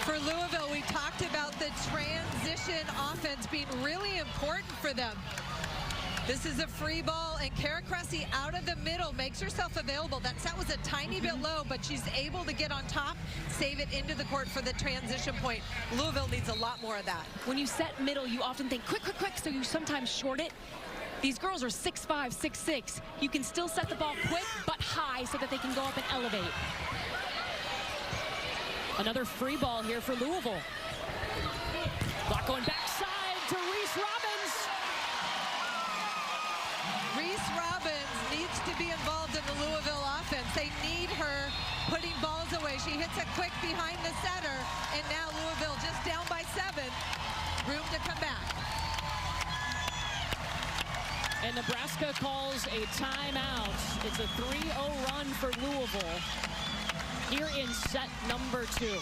For Louisville, we talked about the transition offense being really important for them. This is a free ball, and Kara Cressy out of the middle makes herself available. That set was a tiny bit low, but she's able to get on top, save it into the court for the transition point. Louisville needs a lot more of that. When you set middle, you often think quick, quick, quick, so you sometimes short it. These girls are 6'5", 6'6". You can still set the ball quick, but high so that they can go up and elevate. Another free ball here for Louisville. Block going backside to Reese Robbins. Reese Robbins needs to be involved in the Louisville offense. They need her putting balls away. She hits it quick behind the setter, and now Louisville just down by 7. Room to come back. And Nebraska calls a timeout. It's a 3-0 run for Louisville here in set number 2.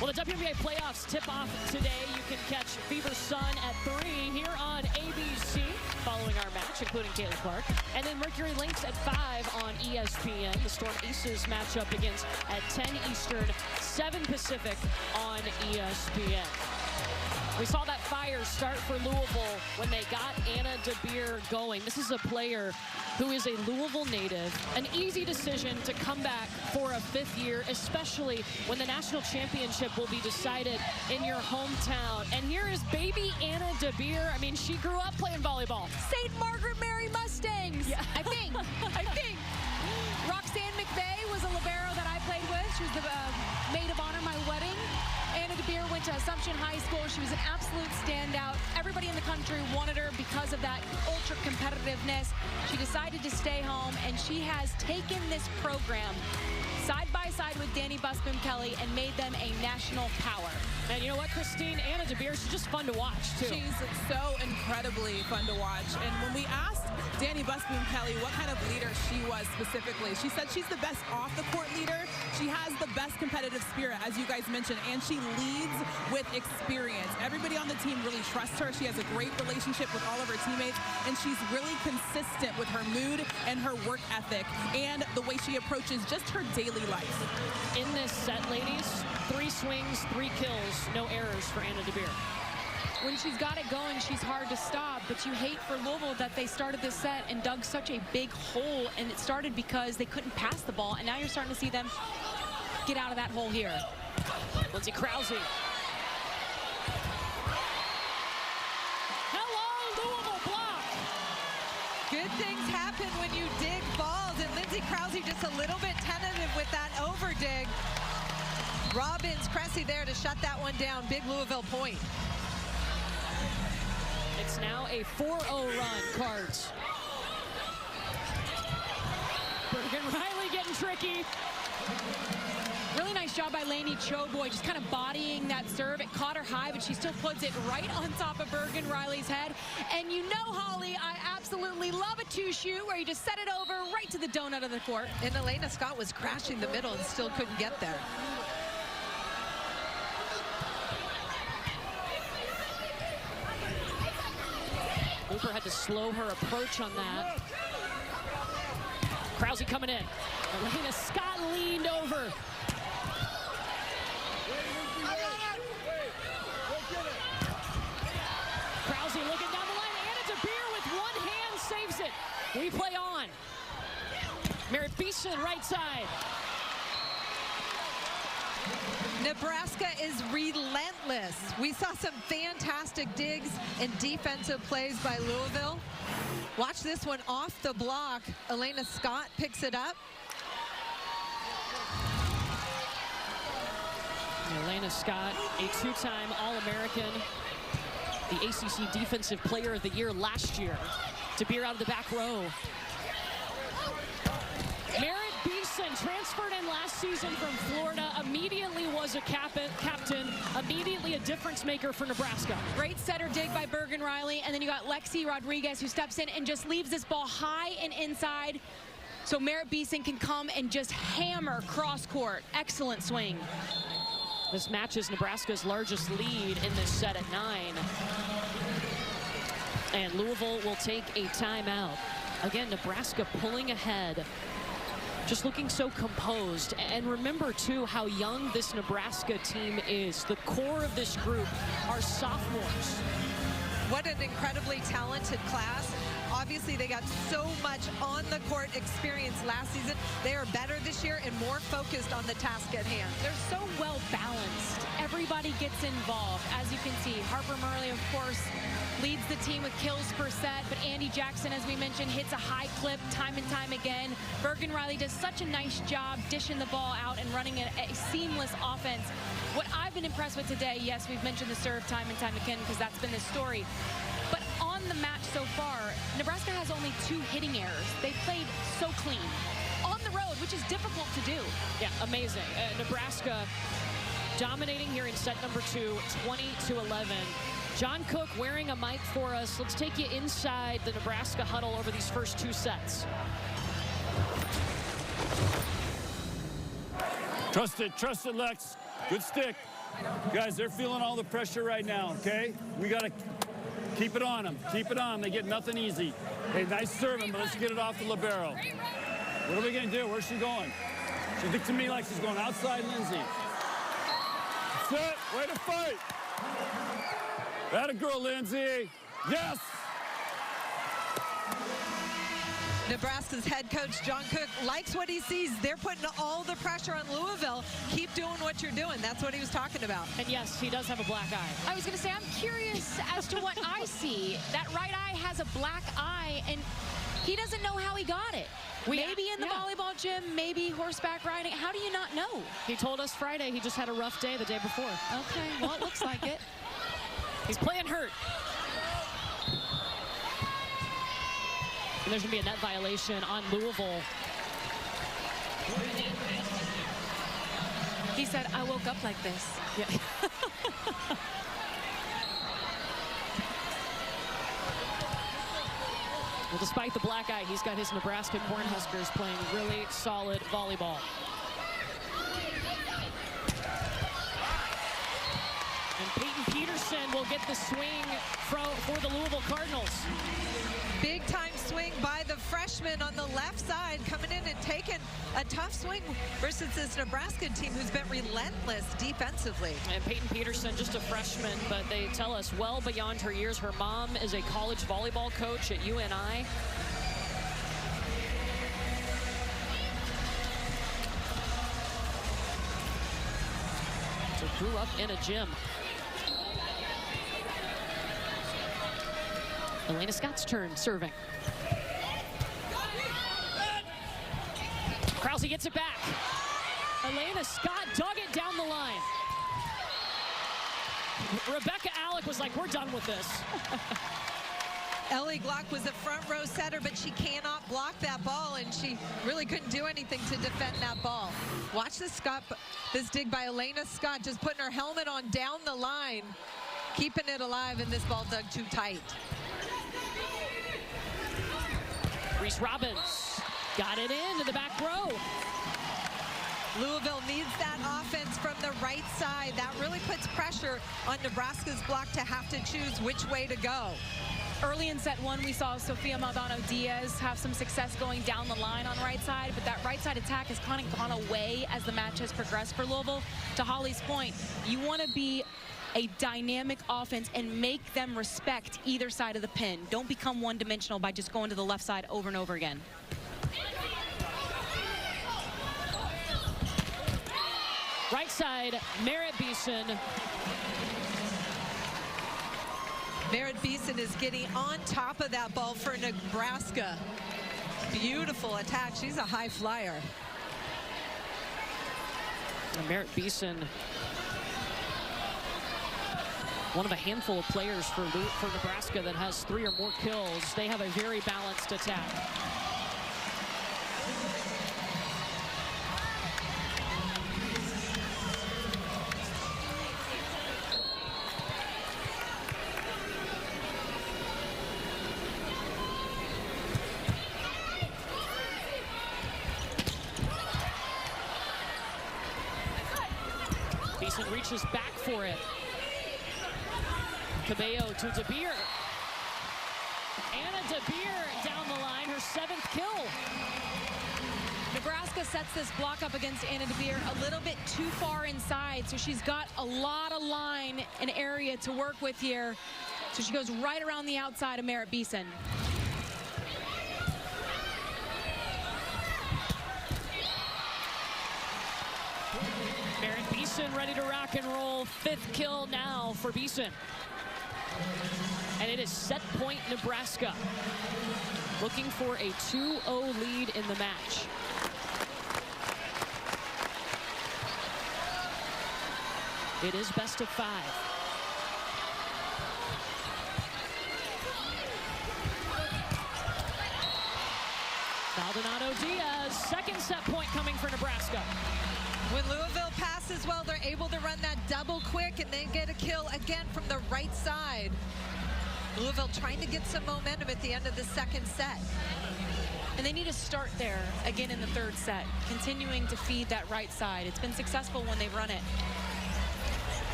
Well, the WNBA playoffs tip off today. You can catch Fever Sun at 3 here on ABC following our match, including Kayla Clark. And then Mercury Lynx at 5 on ESPN. The Storm Aces matchup begins at 10 Eastern, 7 Pacific on ESPN. We saw that fire start for Louisville when they got Anna DeBeer going. This is a player who is a Louisville native. An easy decision to come back for a 5th year, especially when the national championship will be decided in your hometown. And here is baby Anna DeBeer. I mean, she grew up playing volleyball. St. Margaret Mary Mustangs. Yeah. I think. Roxanne McVeigh was a libero that I played with. She was the maid of honor my wedding. Anna DeBeer went to Assumption High School. She was an absolute standout. Everybody in the country wanted her because of that ultra competitiveness. She decided to stay home, and she has taken this program side by side with Danny Busboom Kelly and made them a national power. And you know what, Christine? Anna DeBeer, she's just fun to watch, too. She's so incredibly fun to watch. And when we asked Danny Busboom Kelly what kind of leader she was specifically, she said she's the best off-the-court leader. She has the best competitive spirit, as you guys mentioned, and she leads with experience. Everybody on the team really trusts her. She has a great relationship with all of her teammates, and she's really consistent with her mood and her work ethic and the way she approaches just her daily life. In this set, ladies, 3 swings, 3 kills, no errors for Anna DeBeer. When she's got it going, she's hard to stop, but you hate for Louisville that they started this set and dug such a big hole, and it started because they couldn't pass the ball, and now you're starting to see them get out of that hole here. Lindsay Krause. Hello, Louisville block. Good things happen when you dig balls, and Lindsay Krause just a little bit tentative with that over dig. Robbins, Cressy there to shut that one down. Big Louisville point. It's now a 4-0 run, Cards. Bergen Riley getting tricky. Really nice job by Lainey Choboy, just kind of bodying that serve. It caught her high, but she still puts it right on top of Bergen Riley's head. And you know, Holly, I absolutely love a 2-shoot where you just set it over right to the donut of the court. And Elena Scott was crashing the middle and still couldn't get there. Hooper had to slow her approach on that. Krause coming in. Elena Scott leaned over. Krause looking down the line. Anna DeBeer with one hand saves it. We play on. Merritt Beeson, right side. Nebraska is relentless. We saw some fantastic digs and defensive plays by Louisville. Watch this one off the block. Elena Scott picks it up. Elena Scott, a 2-time All-American, the ACC Defensive Player of the Year last year. DeBeer out of the back row. Merritt Beeson transferred in last season from Florida, immediately was a captain, immediately a difference maker for Nebraska. Great setter dig by Bergen Riley, and then you got Lexi Rodriguez who steps in and just leaves this ball high and inside so Merritt Beeson can come and just hammer cross court. Excellent swing. This matches Nebraska's largest lead in this set at 9. And Louisville will take a timeout. Again, Nebraska pulling ahead. Just looking so composed. And remember, too, how young this Nebraska team is. The core of this group are sophomores. What an incredibly talented class. Obviously, they got so much on-the-court experience last season. They are better this year and more focused on the task at hand. They're so well balanced. Everybody gets involved. As you can see, Harper Murley, of course, leads the team with kills per set, but Andy Jackson, as we mentioned, hits a high clip time and time again. Bergen Riley does such a nice job dishing the ball out and running a seamless offense. What I've been impressed with today, yes, we've mentioned the serve time and time again because that's been the story. But on the match so far, Nebraska has only 2 hitting errors. They played so clean on the road, which is difficult to do. Yeah, amazing. Nebraska dominating here in set number 2, 20-11. John Cook wearing a mic for us. Let's take you inside the Nebraska huddle over these first 2 sets. Trust it, Lex. Good stick. Guys, they're feeling all the pressure right now, okay? We got to keep it on them. Keep it on. They get nothing easy. Hey, nice serving, but let's get it off the libero. What are we going to do? Where's she going? She looks to me like she's going outside Lindsay. Set. Way to fight. That a girl, Lindsay. Yes! Nebraska's head coach, John Cook, likes what he sees. They're putting all the pressure on Louisville. Keep doing what you're doing. That's what he was talking about. And yes, he does have a black eye. I was going to say, I'm curious as to what I see. That right eye has a black eye, and he doesn't know how he got it. Maybe in the volleyball gym, maybe horseback riding. How do you not know? He told us Friday he just had a rough day the day before. Okay, well, it looks like it. He's playing hurt. And there's going to be a net violation on Louisville. He said, I woke up like this. Yeah. Well, despite the black eye, he's got his Nebraska Cornhuskers playing really solid volleyball. And Peyton Peterson will get the swing for the Louisville Cardinals. Big time swing by the freshman on the left side, coming in and taking a tough swing versus this Nebraska team who's been relentless defensively. And Peyton Peterson, just a freshman, but they tell us well beyond her years. Her mom is a college volleyball coach at UNI. So grew up in a gym. Elena Scott's turn, serving. Krause gets it back. Elena Scott dug it down the line. Rebecca Alec was like, we're done with this. Ellie Glock was a front row setter, but she cannot block that ball, and she really couldn't do anything to defend that ball. Watch this dig by Elena Scott, just putting her helmet on down the line, keeping it alive, and this ball dug too tight. Reese Robbins got it into the back row. Louisville needs that offense from the right side. That really puts pressure on Nebraska's block to have to choose which way to go. Early in set one, we saw Sofia Maldonado-Diaz have some success going down the line on the right side, but that right side attack has kind of gone away as the match has progressed for Louisville. To Holly's point, you want to be a dynamic offense and make them respect either side of the pin. Don't become one-dimensional by just going to the left side over and over again. Right side, Merritt Beeson. Merritt Beeson is getting on top of that ball for Nebraska. Beautiful attack. She's a high flyer. And Merritt Beeson, one of a handful of players for Nebraska that has 3 or more kills. They have a very balanced attack. Beeson reaches back for it. Cabello to DeBeer. Anna DeBeer down the line, her 7th kill. Nebraska sets this block up against Anna DeBeer a little bit too far inside, so she's got a lot of line and area to work with here. So she goes right around the outside of Merritt Beeson. Merritt Beeson ready to rock and roll. 5th kill now for Beeson. And it is set point Nebraska. Looking for a 2-0 lead in the match. It is best of 5. Maldonado-Diaz, 2nd set point coming for Nebraska. When Louisville passes well, they're able to run that double quick and then get a kill again from the right side. Louisville trying to get some momentum at the end of the 2nd set. And they need to start there again in the 3rd set, continuing to feed that right side. It's been successful when they've run it.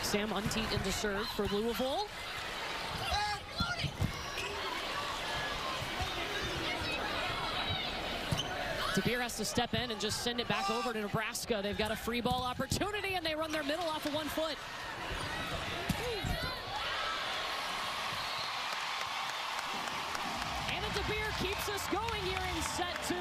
Sam Unteat into serve for Louisville. DeBeer has to step in and just send it back over to Nebraska. They've got a free ball opportunity, and they run their middle off of 1 foot. Anna DeBeer keeps us going here in set 2.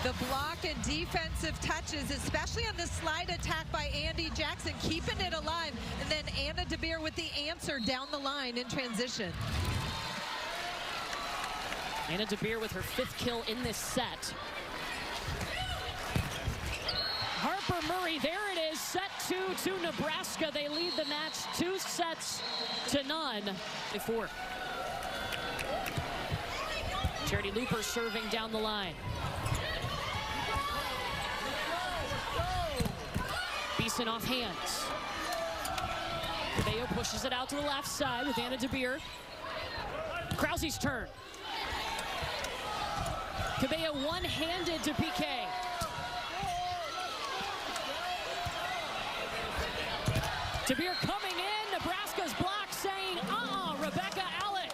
The block and defensive touches, especially on the slide attack by Andy Jackson, keeping it alive. And then Anna DeBeer with the answer down the line in transition. Anna DeBeer with her 5th kill in this set. Harper Murray, there it is, set 2 to Nebraska. They lead the match 2 sets to none. 4. Charity Looper serving down the line. Beeson off hands. Cabello pushes it out to the left side with Anna DeBeer. Krause's turn. Cabello one-handed to PK. DeBeer coming in. Nebraska's block saying, Rebecca Alec.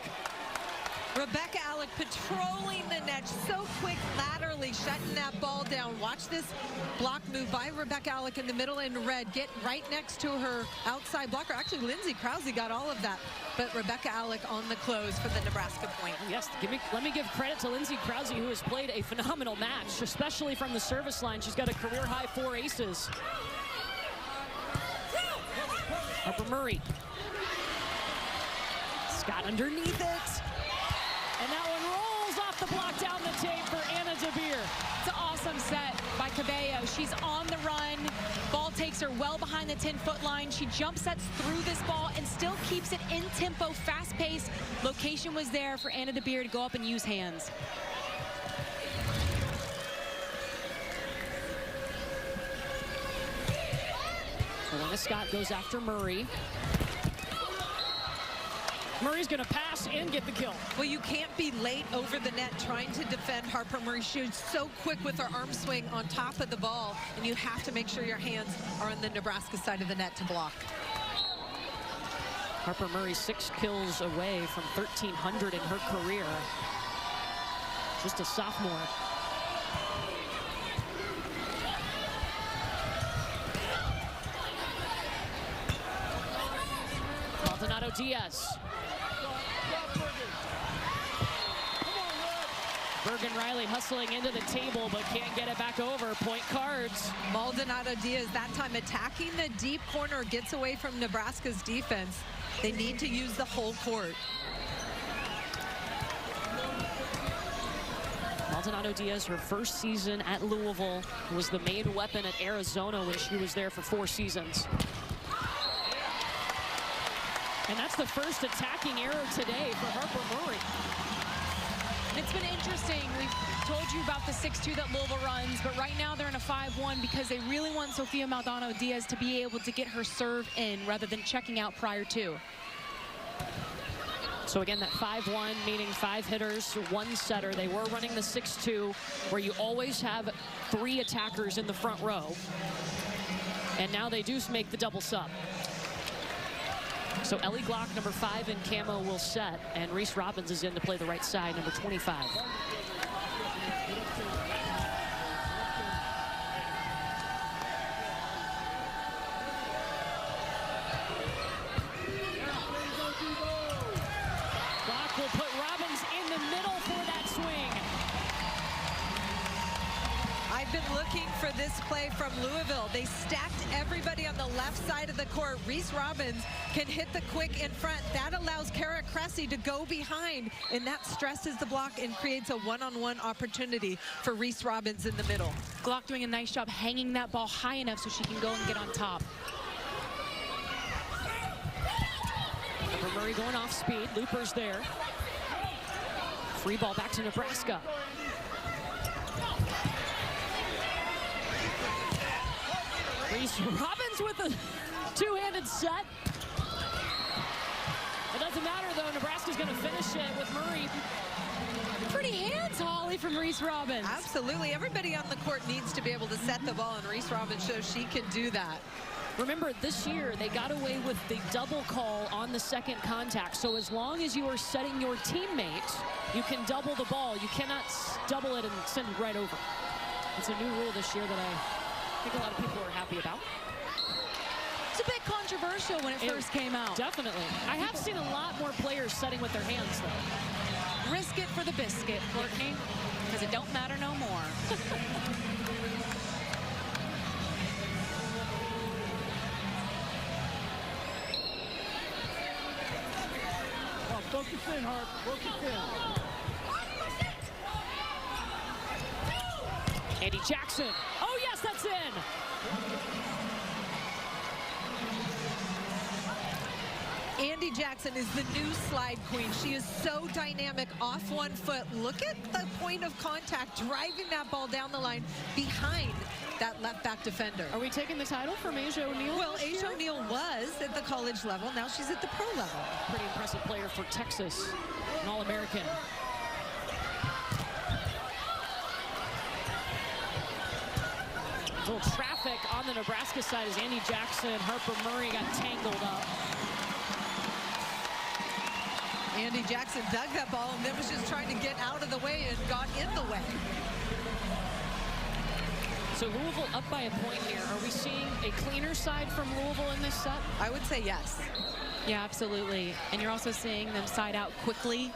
Rebecca Alec patrolling the net so quick laterally, shutting that ball down. Watch this block move by Rebecca Alec in the middle in red. Get right next to her outside blocker. Actually, Lindsay Krause got all of that. But Rebecca Alec on the close for the Nebraska point. Yes, let me give credit to Lindsay Krause, who has played a phenomenal match, especially from the service line. She's got a career-high 4 aces. Harper Murray. Scott underneath it. And that one rolls off the block down the tape for Anna DeBeer. It's an awesome set by Cabello. She's on the run. Ball takes her well behind the 10-foot line. She jump sets through this ball and still keeps it in tempo, fast-paced. Location was there for Anna DeBeer to go up and use hands. Elena Scott goes after Murray. Murray's going to pass and get the kill. Well, you can't be late over the net trying to defend Harper Murray. She's so quick with her arm swing on top of the ball, and you have to make sure your hands are on the Nebraska side of the net to block. Harper Murray 6 kills away from 1,300 in her career. Just a sophomore. Maldonado Diaz. Bergen Riley hustling into the table, but can't get it back over. Point Cards. Maldonado Diaz that time attacking the deep corner, gets away from Nebraska's defense. They need to use the whole court. Maldonado Diaz, her first season at Louisville, was the main weapon at Arizona when she was there for 4 seasons. And that's the first attacking error today for Harper Murray. It's been interesting. We've told you about the 6-2 that Louisville runs, but right now they're in a 5-1 because they really want Sofia Maldonado Diaz to be able to get her serve in rather than checking out prior to. So again, that 5-1, meaning 5 hitters, 1 setter. They were running the 6-2, where you always have 3 attackers in the front row. And now they do make the double sub. So Ellie Glock, number 5 in camo, will set, and Reese Robbins is in to play the right side, number 25. Glock will put Robbins in the middle for that swing. I've been looking for this play from Louisville. They stacked everybody on the left side of the court. Reese Robbins can hit the quick in front. That allows Kara Cressy to go behind, and that stresses the block and creates a one-on-one opportunity for Reese Robbins in the middle. Glock doing a nice job hanging that ball high enough so she can go and get on top. Harper Murray going off speed. Looper's there. Free ball back to Nebraska. Reese Robbins with a 2-handed set. It doesn't matter, though. Nebraska's going to finish it with Murray. Pretty hands, Holly, from Reese Robbins. Absolutely. Everybody on the court needs to be able to set the ball, and Reese Robbins shows she can do that. Remember, this year, they got away with the double call on the second contact. So as long as you are setting your teammate, you can double the ball. You cannot double it and send it right over. It's a new rule this year that I think a lot of people are happy about. It's a bit controversial when it first came out. Definitely. I have seen a lot more players setting with their hands, though. Risk it for the biscuit, Courtney, because it don't matter no more. Focus in, Hart. Focus in. Andy Jackson. Oh, yes, that's in. Andy Jackson is the new slide queen. She is so dynamic off one foot. Look at the point of contact, driving that ball down the line behind that left back defender. Are we taking the title from Asia O'Neal? Well, Asia O'Neal was at the college level. Now she's at the pro level. Pretty impressive player for Texas, an All-American. A little traffic on the Nebraska side as Andy Jackson and Harper Murray got tangled up. Andy Jackson dug that ball and then was just trying to get out of the way and got in the way. So Louisville up by a point here. Are we seeing a cleaner side from Louisville in this set? I would say yes. Yeah, absolutely. And you're also seeing them side out quickly.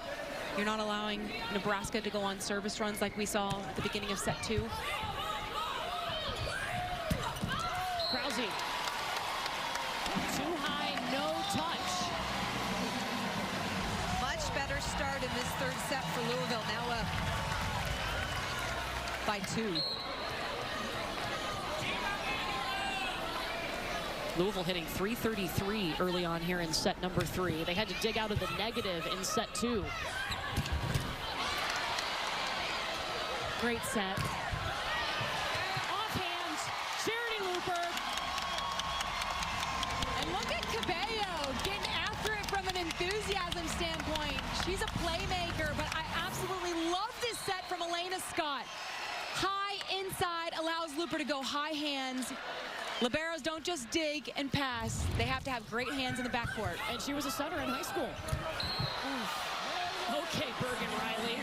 You're not allowing Nebraska to go on service runs like we saw at the beginning of set 2. Krause. Too high, no touch. Much better start in this third set for Louisville. Now up by 2. Louisville hitting .333 early on here in set number 3. They had to dig out of the negative in set 2. Great set. Off hands, Charity Looper. And look at Cabello getting after it from an enthusiasm standpoint. She's a playmaker, but I absolutely love this set from Elena Scott. High inside allows Looper to go high hands. Liberos don't just dig and pass. They have to have great hands in the backcourt. And she was a setter in high school. Okay, Bergen Riley.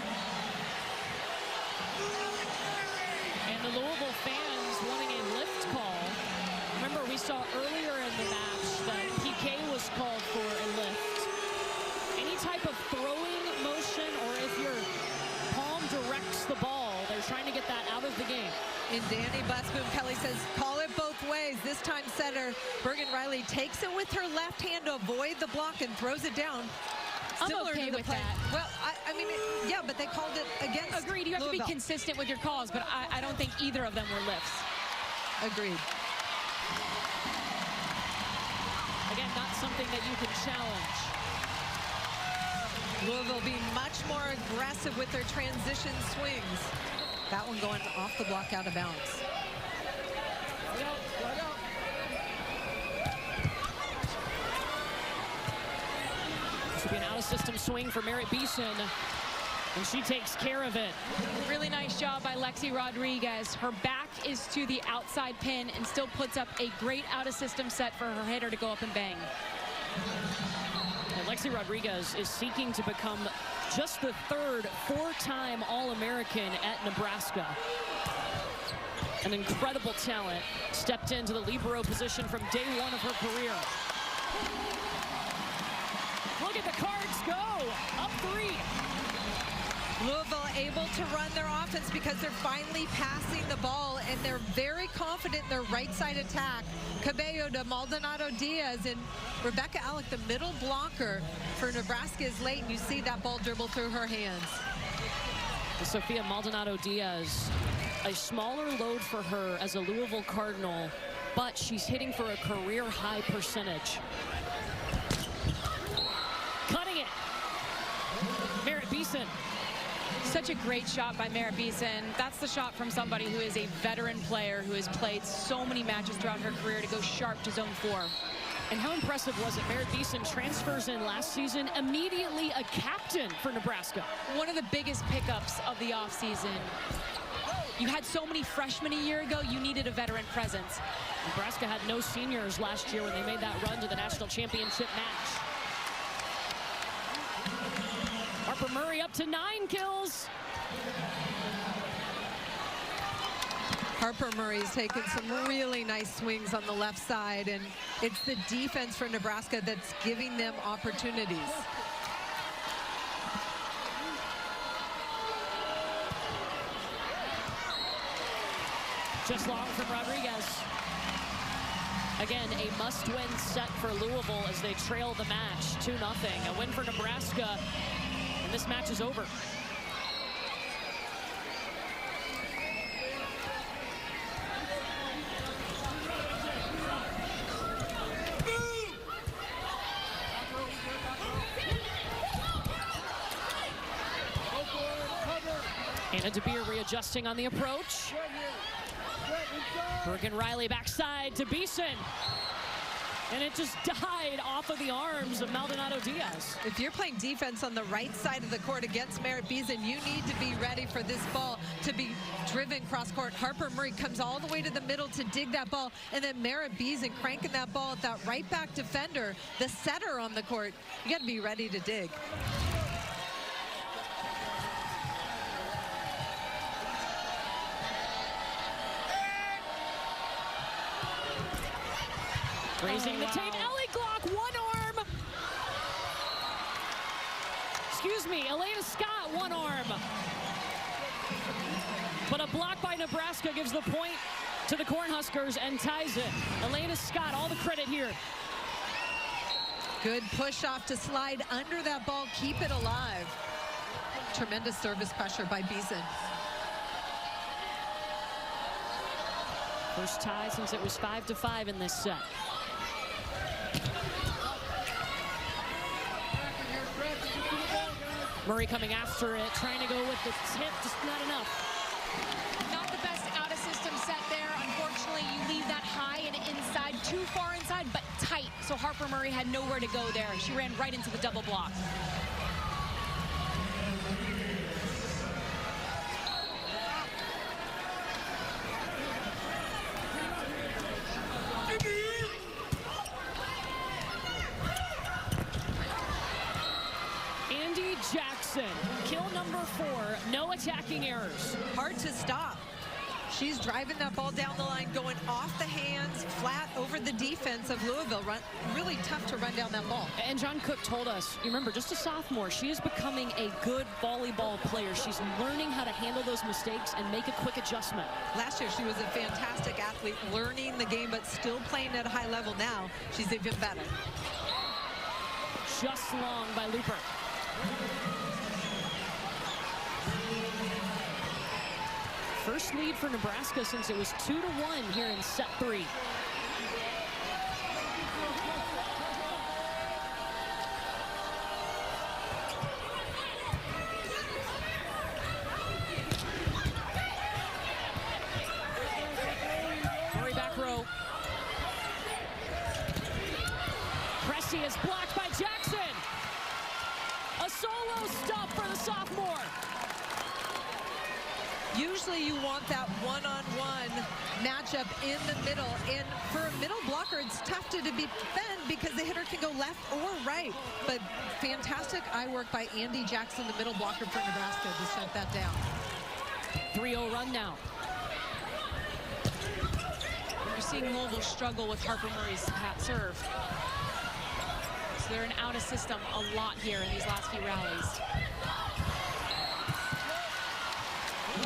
And the Louisville fans wanting a lift call. Remember, we saw earlier in the match that PK was called for a lift. Any type of throwing motion, or if your palm directs the ball, they're trying to get that out of the game. And Danny Busboom Kelly says, call it both ways. This time setter Bergen Riley takes it with her left hand to avoid the block and throws it down. I'm okay with that. Well, I mean, yeah, but they called it against Agreed. You have Louisville. to be consistent with your calls, but I don't think either of them were lifts. Agreed. Again, not something that you can challenge. Louisville being much more aggressive with their transition swings. That one going off the block, out of bounds. This will be an out-of-system swing for Merritt Beeson, and she takes care of it. Really nice job by Lexi Rodriguez. Her back is to the outside pin and still puts up a great out-of-system set for her hitter to go up and bang. And Lexi Rodriguez is seeking to become just the third four-time All-American at Nebraska. An incredible talent, stepped into the libero position from day one of her career. Look at the Cards go, up 3. Louisville able to run their offense because they're finally passing the ball, and they're very confident in their right side attack. Cabello to Maldonado Diaz, and Rebecca Alec, the middle blocker for Nebraska, is late, and you see that ball dribble through her hands. Sophia Maldonado Diaz, a smaller load for her as a Louisville Cardinal, but she's hitting for a career high percentage. Cutting it. Merritt Beeson. Such a great shot by Merritt Beeson. That's the shot from somebody who is a veteran player who has played so many matches throughout her career to go sharp to zone 4. And how impressive was it? Merritt Beeson transfers in last season, immediately a captain for Nebraska. One of the biggest pickups of the offseason. You had so many freshmen a year ago, you needed a veteran presence. Nebraska had no seniors last year when they made that run to the national championship match. Harper Murray up to 9 kills. Harper Murray's taken some really nice swings on the left side, and it's the defense for Nebraska that's giving them opportunities. Just long from Rodriguez. Again, a must-win set for Louisville as they trail the match 2-0. A win for Nebraska, and this match is over. Anna DeBeer readjusting on the approach. Bergen Riley backside to Beeson. And it just died off of the arms of Maldonado Diaz. If you're playing defense on the right side of the court against Merritt Beeson, you need to be ready for this ball to be driven cross court. Harper Murray comes all the way to the middle to dig that ball, and then Merritt Beeson cranking that ball at that right back defender, the setter on the court. You got to be ready to dig. Raising the tape, Ellie Glock, one arm. Excuse me, Elena Scott, one arm. But a block by Nebraska gives the point to the Cornhuskers and ties it. Elena Scott, all the credit here. Good push off to slide under that ball, keep it alive. Tremendous service pressure by Beeson. First tie since it was 5-5 in this set. Murray coming after it, trying to go with the tip, just not enough. Not the best out-of-system set there. Unfortunately, you leave that high and inside, too far inside, but tight. So Harper Murray had nowhere to go there. She ran right into the double block. Jackson, kill number 4, no attacking errors. Hard to stop. She's driving that ball down the line, going off the hands, flat over the defense of Louisville. Really tough to run down that ball. And John Cook told us, you remember, just a sophomore, she is becoming a good volleyball player. She's learning how to handle those mistakes and make a quick adjustment. Last year, she was a fantastic athlete, learning the game, but still playing at a high level now. She's even better. Just long by Looper. First lead for Nebraska since it was 2-1 here in set 3. Murray back row. Cressy is blocked by Jackson. A solo stop for the sophomore. Usually you want that one-on-one matchup in the middle. And for a middle blocker, it's tough to defend because the hitter can go left or right. But fantastic eye work by Andy Jackson, the middle blocker for Nebraska, to shut that down. 3-0 run now. You're seeing Louisville struggle with Harper Murray's serve. So they're in out of system a lot here in these last few rallies.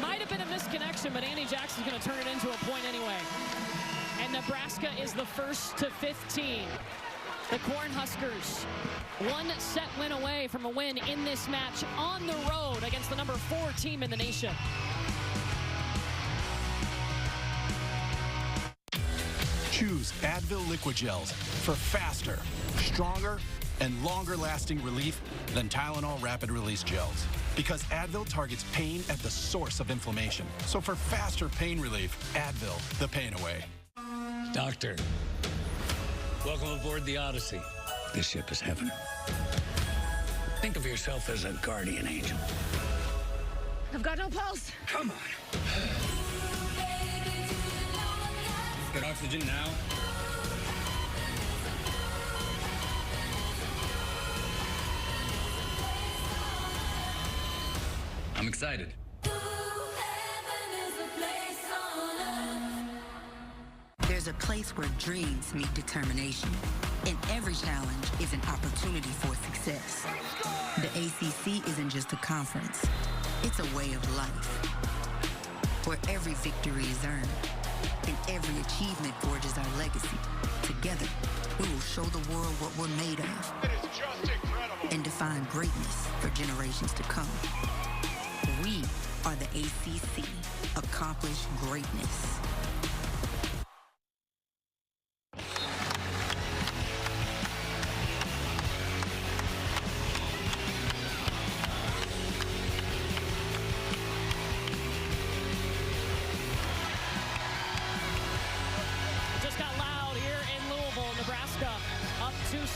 Might have been a misconnection, but Andy Jackson's going to turn it into a point anyway. And Nebraska is the first to 15. The Cornhuskers, one set win away from a win in this match on the road against the number 4 team in the nation. Choose Advil Liquid Gels for faster, stronger, and longer-lasting relief than Tylenol Rapid Release Gels. Because Advil targets pain at the source of inflammation. So for faster pain relief, Advil, the pain away. Doctor, welcome aboard the Odyssey. This ship is heaven. Think of yourself as a guardian angel. I've got no pulse. Come on. Get oxygen now. I'm excited. There's a place where dreams meet determination, and every challenge is an opportunity for success. The ACC isn't just a conference, it's a way of life, where every victory is earned, and every achievement forges our legacy. Together, we will show the world what we're made of, it is just incredible, and define greatness for generations to come. We are the ACC. Accomplish greatness. Just got loud here in Louisville, Nebraska, up 2-9.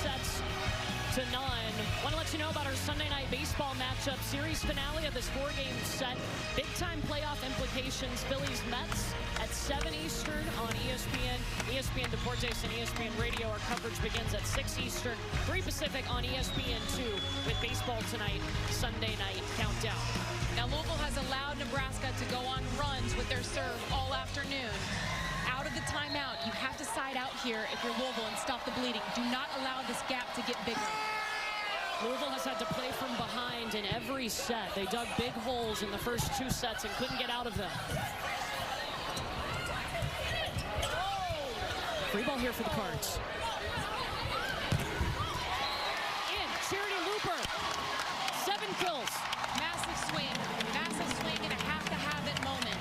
Want to let you know about our Sunday night baseball matchup, series finale of this 4-game set. Big-time playoff implications. Phillies Mets at 7 Eastern on ESPN, ESPN Deportes, and ESPN Radio. Our coverage begins at 6 Eastern, 3 Pacific on ESPN2 with baseball tonight, Sunday night countdown. Now, Louisville has allowed Nebraska to go on runs with their serve all afternoon. Out of the timeout, you have to side out here if you're Louisville and stop the bleeding. Do not allow this gap to get bigger. Louisville has had to play from behind in every set. They dug big holes in the first 2 sets and couldn't get out of them. Free ball here for the Cards. In, Charity Looper. 7 kills. Massive swing and a have-to-have-it moment.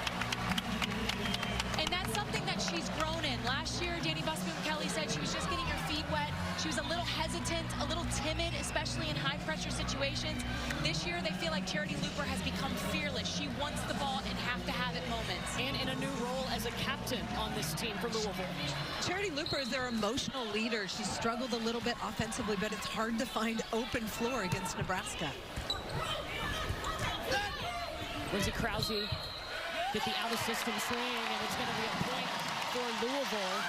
And that's something that she's grown in. Last year, Danny Busboom-Kelly said she was just getting her feet wet. She was a little hesitant, a little timid, especially in high-pressure situations. This year, they feel like Charity Looper has become fearless. She wants the ball in have-to-have-it moments. And in a new role as a captain on this team for Louisville. Charity Looper is their emotional leader. She struggled a little bit offensively, but it's hard to find open floor against Nebraska. Lindsey Krause get the out-of-system swing, and it's going to be a point for Louisville.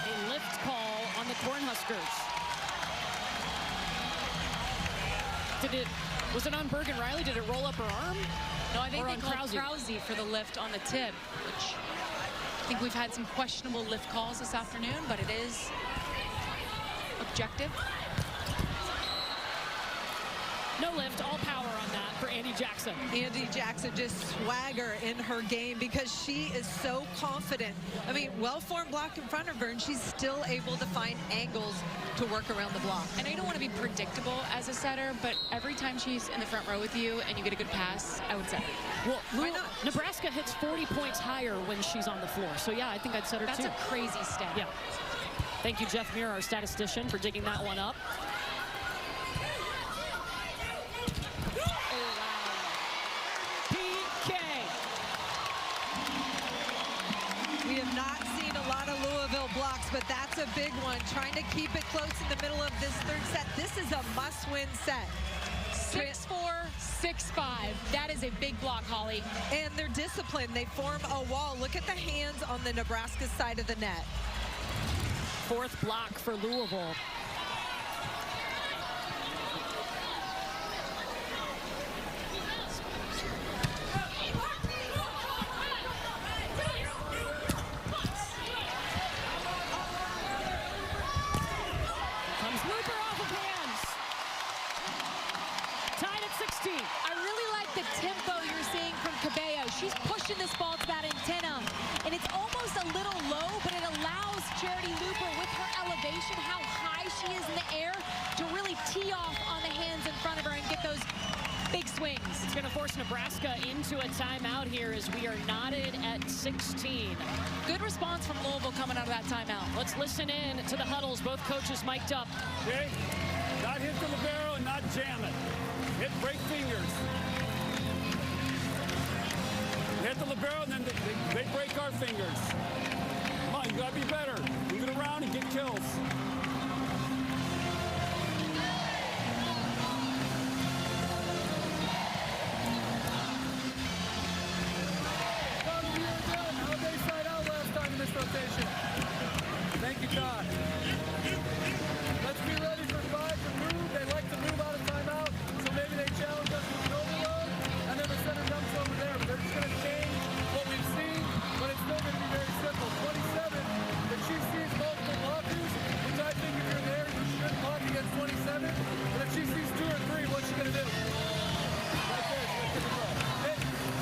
A lift call on the Cornhuskers. Was it on Bergen Riley? Did it roll up her arm? No, I think or they on called Krause for the lift on the tip, which I think we've had some questionable lift calls this afternoon, but it is objective. No lift, all power on that for Andy Jackson. Andy Jackson just swagger in her game because she is so confident. I mean, well-formed block in front of her, and she's still able to find angles to work around the block. I know you don't want to be predictable as a setter, but every time she's in the front row with you and you get a good pass, I would set her. Well, why not? Nebraska hits 40 points higher when she's on the floor. So, yeah, I think I'd set her too. That's a crazy stat. Yeah. Thank you, Jeff Muir, our statistician, for digging that one up. We have not seen a lot of Louisville blocks, but that's a big one. Trying to keep it close in the middle of this third set. This is a must-win set. 6-4, 6-5. That is a big block, Holly. And they're disciplined. They form a wall. Look at the hands on the Nebraska side of the net. 4th block for Louisville. She's pushing this ball to that antenna, and it's almost a little low, but it allows Charity Looper, with her elevation, how high she is in the air, to really tee off on the hands in front of her and get those big swings. It's going to force Nebraska into a timeout here as we are knotted at 16. Good response from Louisville coming out of that timeout. Let's listen in to the huddles. Both coaches mic'd up. Okay, not hit the libero and not jam it. Hit break fingers. Hit the libero, and then they break our fingers. Come on, you gotta be better. Move it around and get kills. How they side out last time in this rotation? Risky try. Let's be ready for 5 to move. They like to move out of timeout, so maybe they challenge us with an overload, and then the center dumps over there. But they're just going to change what we've seen, but it's still going to be very simple. 27, if she sees multiple blockers, which I think if you're there, you should block against 27. But if she sees 2 or 3, what's she going to do? Right there, she's going to pick it up.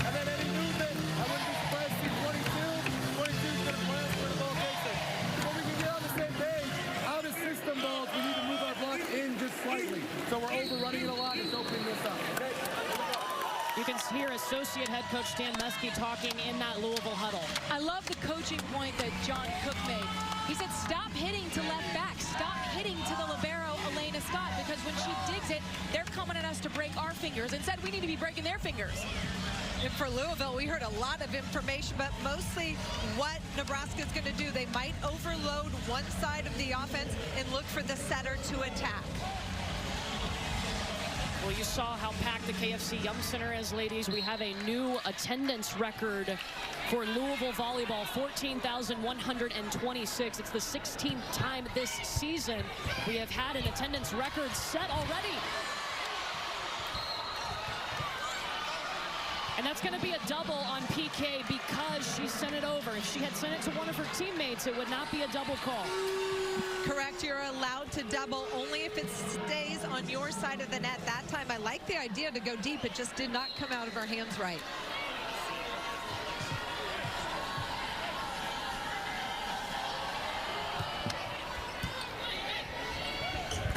And then any movement, I wouldn't be surprised to see 22. 22 is going to blast where the ball takes it. So we can get on the same page. Out of system balls, we need to move our block in just slightly. So we're overrunning it a lot. It's opening this up. Okay? You can hear Associate Head Coach Stan Meskey talking in that Louisville huddle. I love the coaching point that John Cook made. He said, stop hitting to left back. Stop hitting to the libero, Elena Scott, because when she digs it, they're coming at us to break our fingers. Instead, we need to be breaking their fingers. And for Louisville, we heard a lot of information, but mostly what Nebraska is going to do. They might overload one side of the offense and look for the setter to attack. Well, you saw how packed the KFC Yum Center is, ladies. We have a new attendance record for Louisville volleyball, 14,126. It's the 16th time this season we have had an attendance record set already. And that's going to be a double on PK because she sent it over. If she had sent it to one of her teammates, it would not be a double call. Correct. You're allowed to double only if it stays on your side of the net. That time, I like the idea to go deep. It just did not come out of her hands right.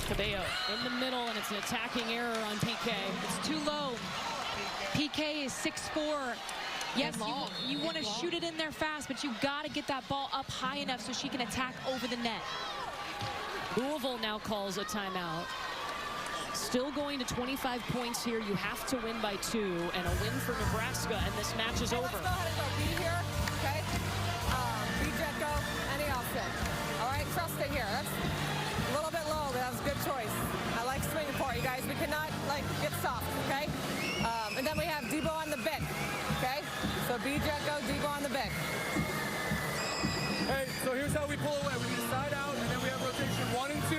Cabello in the middle, and it's an attacking error on PK. It's too low. PK is 6'4". Yes, you want to shoot it in there fast, but you got to get that ball up high enough so she can attack over the net. Louisville now calls a timeout. Still going to 25 points here. You have to win by 2, and a win for Nebraska, and this match is over. Let's go ahead and go B here, okay? B jet go, any offset. All right, trust it here. That's a little bit low, but that was a good choice. I like swing for you guys. We cannot, get soft, okay? And then we have Debo on the bick, okay? So B jet go, Debo on the bick. Hey, so here's how we pull away. We need side out, and then we have rotation 1 and 2,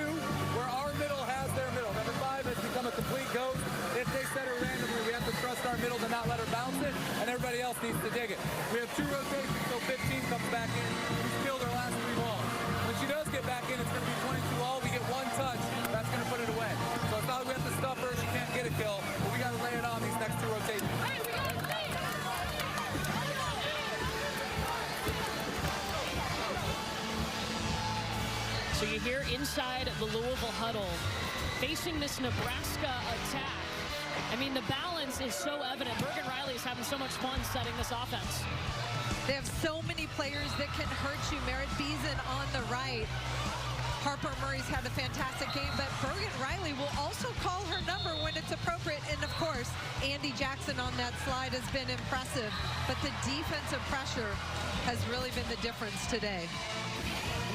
where our middle has their middle. Number 5 has become a complete ghost. If they set her randomly, we have to trust our middle to not let her bounce it, and everybody else needs to dig it. We have 2 rotations, so 15 comes back in. She's killed her last 3 balls. When she does get back in, it's going to be 22 all. We get 1 touch. That's going to put it away. So it's not like we have to stop her. She can't get a kill, but we got to lay it on these next 2 rotations. So you hear inside the Louisville huddle, facing this Nebraska attack. I mean, the balance is so evident. Bergen Riley is having so much fun setting this offense. They have so many players that can hurt you. Merritt Beason on the right. Harper Murray's had a fantastic game, but Bergen Riley will also call her number when it's appropriate. And, of course, Andy Jackson on that slide has been impressive. But the defensive pressure has really been the difference today.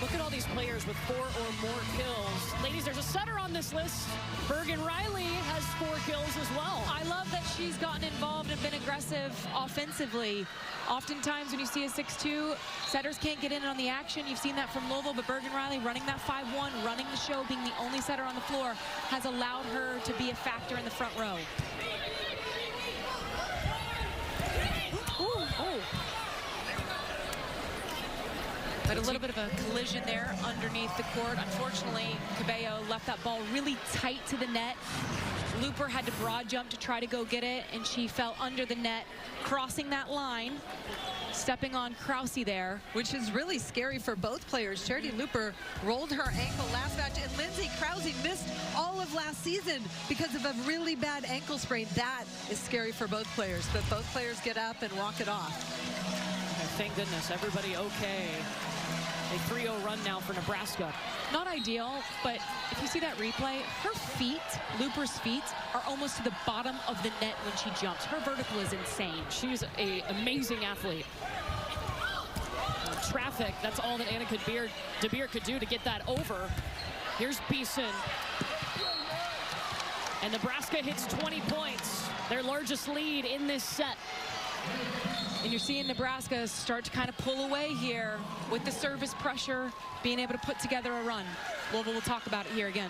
Look at all these players with 4 or more kills. Ladies, there's a setter on this list. Bergen Riley has 4 kills as well. I love that she's gotten involved and been aggressive offensively. Oftentimes when you see a 6'2", setters can't get in on the action. You've seen that from Louisville, but Bergen Riley running that 5'1", running the show, being the only setter on the floor, has allowed her to be a factor in the front row. Ooh, oh. But a little bit of a collision there underneath the court. Unfortunately, Cabello left that ball really tight to the net. Looper had to broad jump to try to go get it, and she fell under the net, crossing that line, stepping on Krause there. Which is really scary for both players. Charity Looper rolled her ankle last match, and Lindsay Krause missed all of last season because of a really bad ankle sprain. That is scary for both players, but both players get up and walk it off. Thank goodness, everybody okay. A 3-0 run now for Nebraska. Not ideal, but if you see that replay, her feet, Looper's feet, are almost to the bottom of the net when she jumps. Her vertical is insane. She's an amazing athlete. Traffic, that's all that Annika DeBeer could do to get that over. Here's Beeson. And Nebraska hits 20 points, their largest lead in this set. And you're seeing Nebraska start to kind of pull away here with the service pressure, being able to put together a run. Louisville will talk about it here again.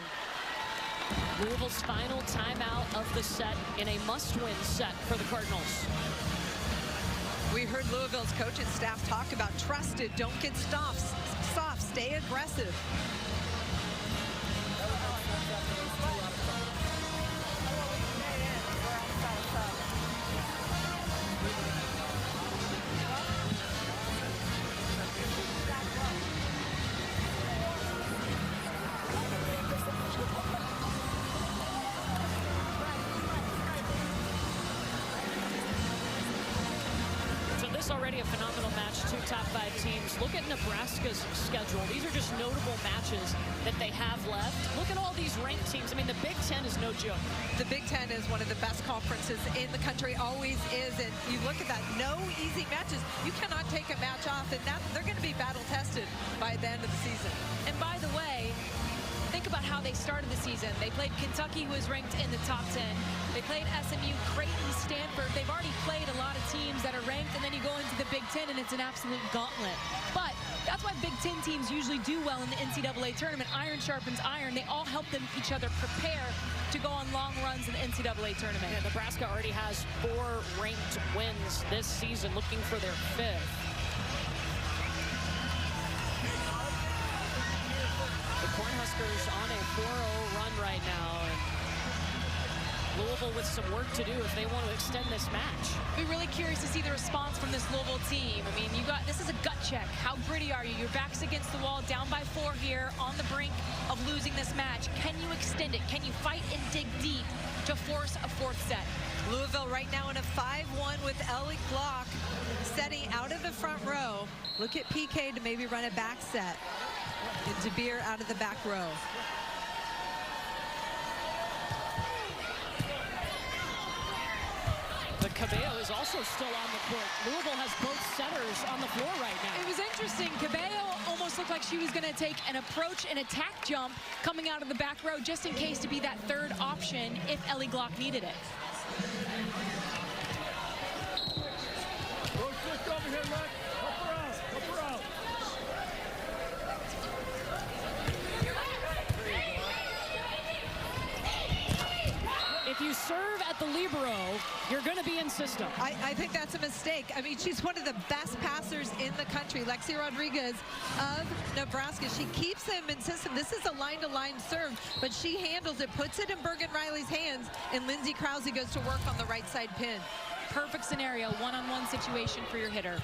Louisville's final timeout of the set in a must-win set for the Cardinals. We heard Louisville's coaching staff talk about trust it, don't get soft, stay aggressive. Already a phenomenal match, 2 top 5 teams. Look at Nebraska's schedule. These are just notable matches that they have left. Look at all these ranked teams. I mean, the Big Ten is no joke. The Big Ten is one of the best conferences in the country, always is. And you look at that, no easy matches. You cannot take a match off, and they're going to be battle tested by the end of the season. And by the way, think about how they started the season. They played Kentucky, who was ranked in the top 10. They played SMU, Creighton, Stanford. They've already played a lot of teams that are ranked, and then you go into the Big Ten, and it's an absolute gauntlet. But that's why Big Ten teams usually do well in the NCAA tournament. Iron sharpens iron. They all help each other prepare to go on long runs in the NCAA tournament. Yeah, Nebraska already has 4 ranked wins this season, looking for their 5th. The Cornhuskers on a 4-0 run right now. And Louisville with some work to do if they want to extend this match. Be really curious to see the response from this Louisville team. I mean, this is a gut check. How gritty are you? Your back's against the wall, down by 4 here, on the brink of losing this match. Can you extend it? Can you fight and dig deep to force a 4th set? Louisville right now in a 5-1 with Ellie Glock setting out of the front row. Look at PK to maybe run a back set. And De Beer out of the back row. But Cabello is also still on the court. Louisville has both setters on the floor right now. It was interesting. Cabello almost looked like she was going to take an approach and attack jump coming out of the back row just in case to be that 3rd option if Ellie Glock needed it. Over here, Lex. Help her out. Help her out. If you serve at the libero, you're going to be in system. I think that's a mistake. I mean, she's one of the best passers in the country. Lexi Rodriguez of Nebraska. She keeps them in system. This is a line-to-line serve, but she handles it, puts it in Bergen Riley's hands, and Lindsay Krause goes to work on the right side pin. Perfect scenario, one-on-one situation for your hitter.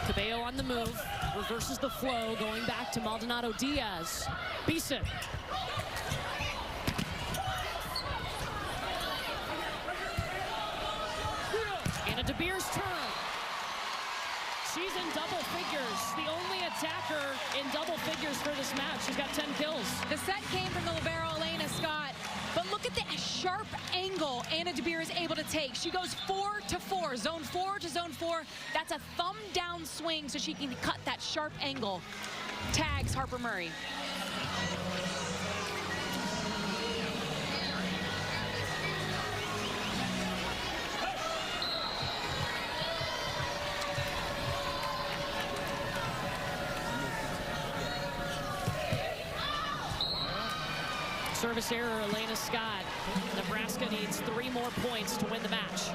Cabello on the move, reverses the flow, going back to Maldonado Diaz. Beeson. And a De Beer's turn. She's in double figures, the only attacker in double figures for this match. She's got 10 kills. The set came from the libero, Elena Scott. But look at the sharp angle Anna De Beer is able to take. She goes 4 to 4, zone 4 to zone 4. That's a thumb down swing so she can cut that sharp angle. Tags Harper Murray. Service error, Elena Scott. Nebraska needs 3 more points to win the match.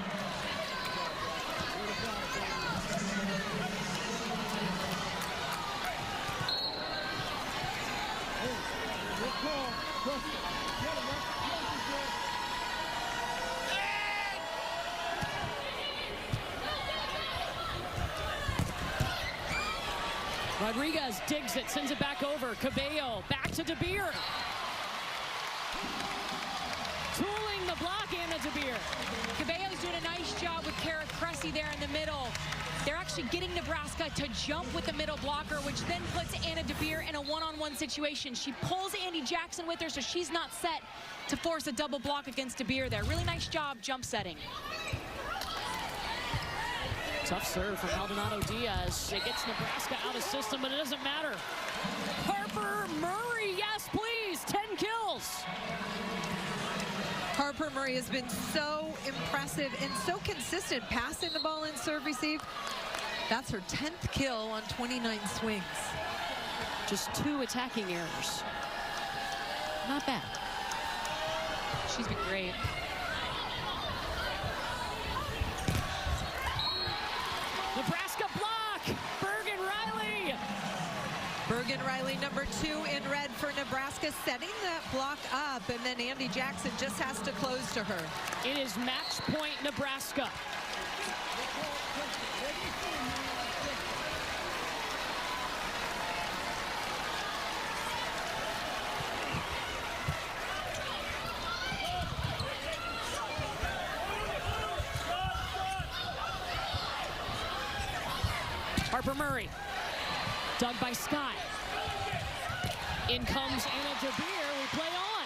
Rodriguez digs it, sends it back over. Cabello back to De Beer. Tooling the block, Anna De Beer. Cabello's doing a nice job with Kara Cressy there in the middle. They're actually getting Nebraska to jump with the middle blocker, which then puts Anna De Beer in a one-on-one situation. She pulls Andy Jackson with her, so she's not set to force a double block against De Beer there. Really nice job jump setting. Tough serve from Maldonado Diaz. It gets Nebraska out of system, but it doesn't matter. Harper Murray, yes, please, 10 kills. Harper Murray has been so impressive and so consistent, passing the ball in serve receive. That's her 10th kill on 29 swings. Just 2 attacking errors. Not bad. She's been great. Nebraska block. Bergen-Riley. Bergen-Riley, number 2 in red for Nebraska, setting that block up, and then Andy Jackson just has to close to her. It is match point Nebraska. Harper Murray, dug by Scott. In comes Anna DeBeer, we play on.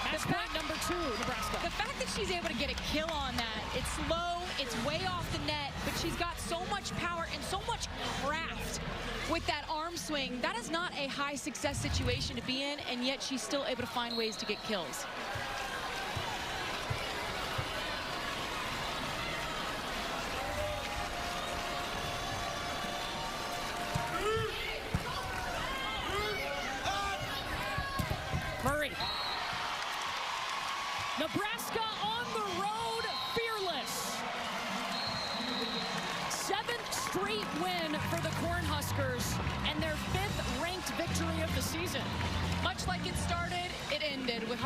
Match point number 2, Nebraska. The fact that she's able to get a kill on that, it's low, it's way off the net, but she's got so much power and so much craft with that arm swing. That is not a high success situation to be in, and yet she's still able to find ways to get kills. Murray. Nebraska on the road, fearless. 7th straight win for the Cornhuskers and their 5th ranked victory of the season. Much like it started, it ended with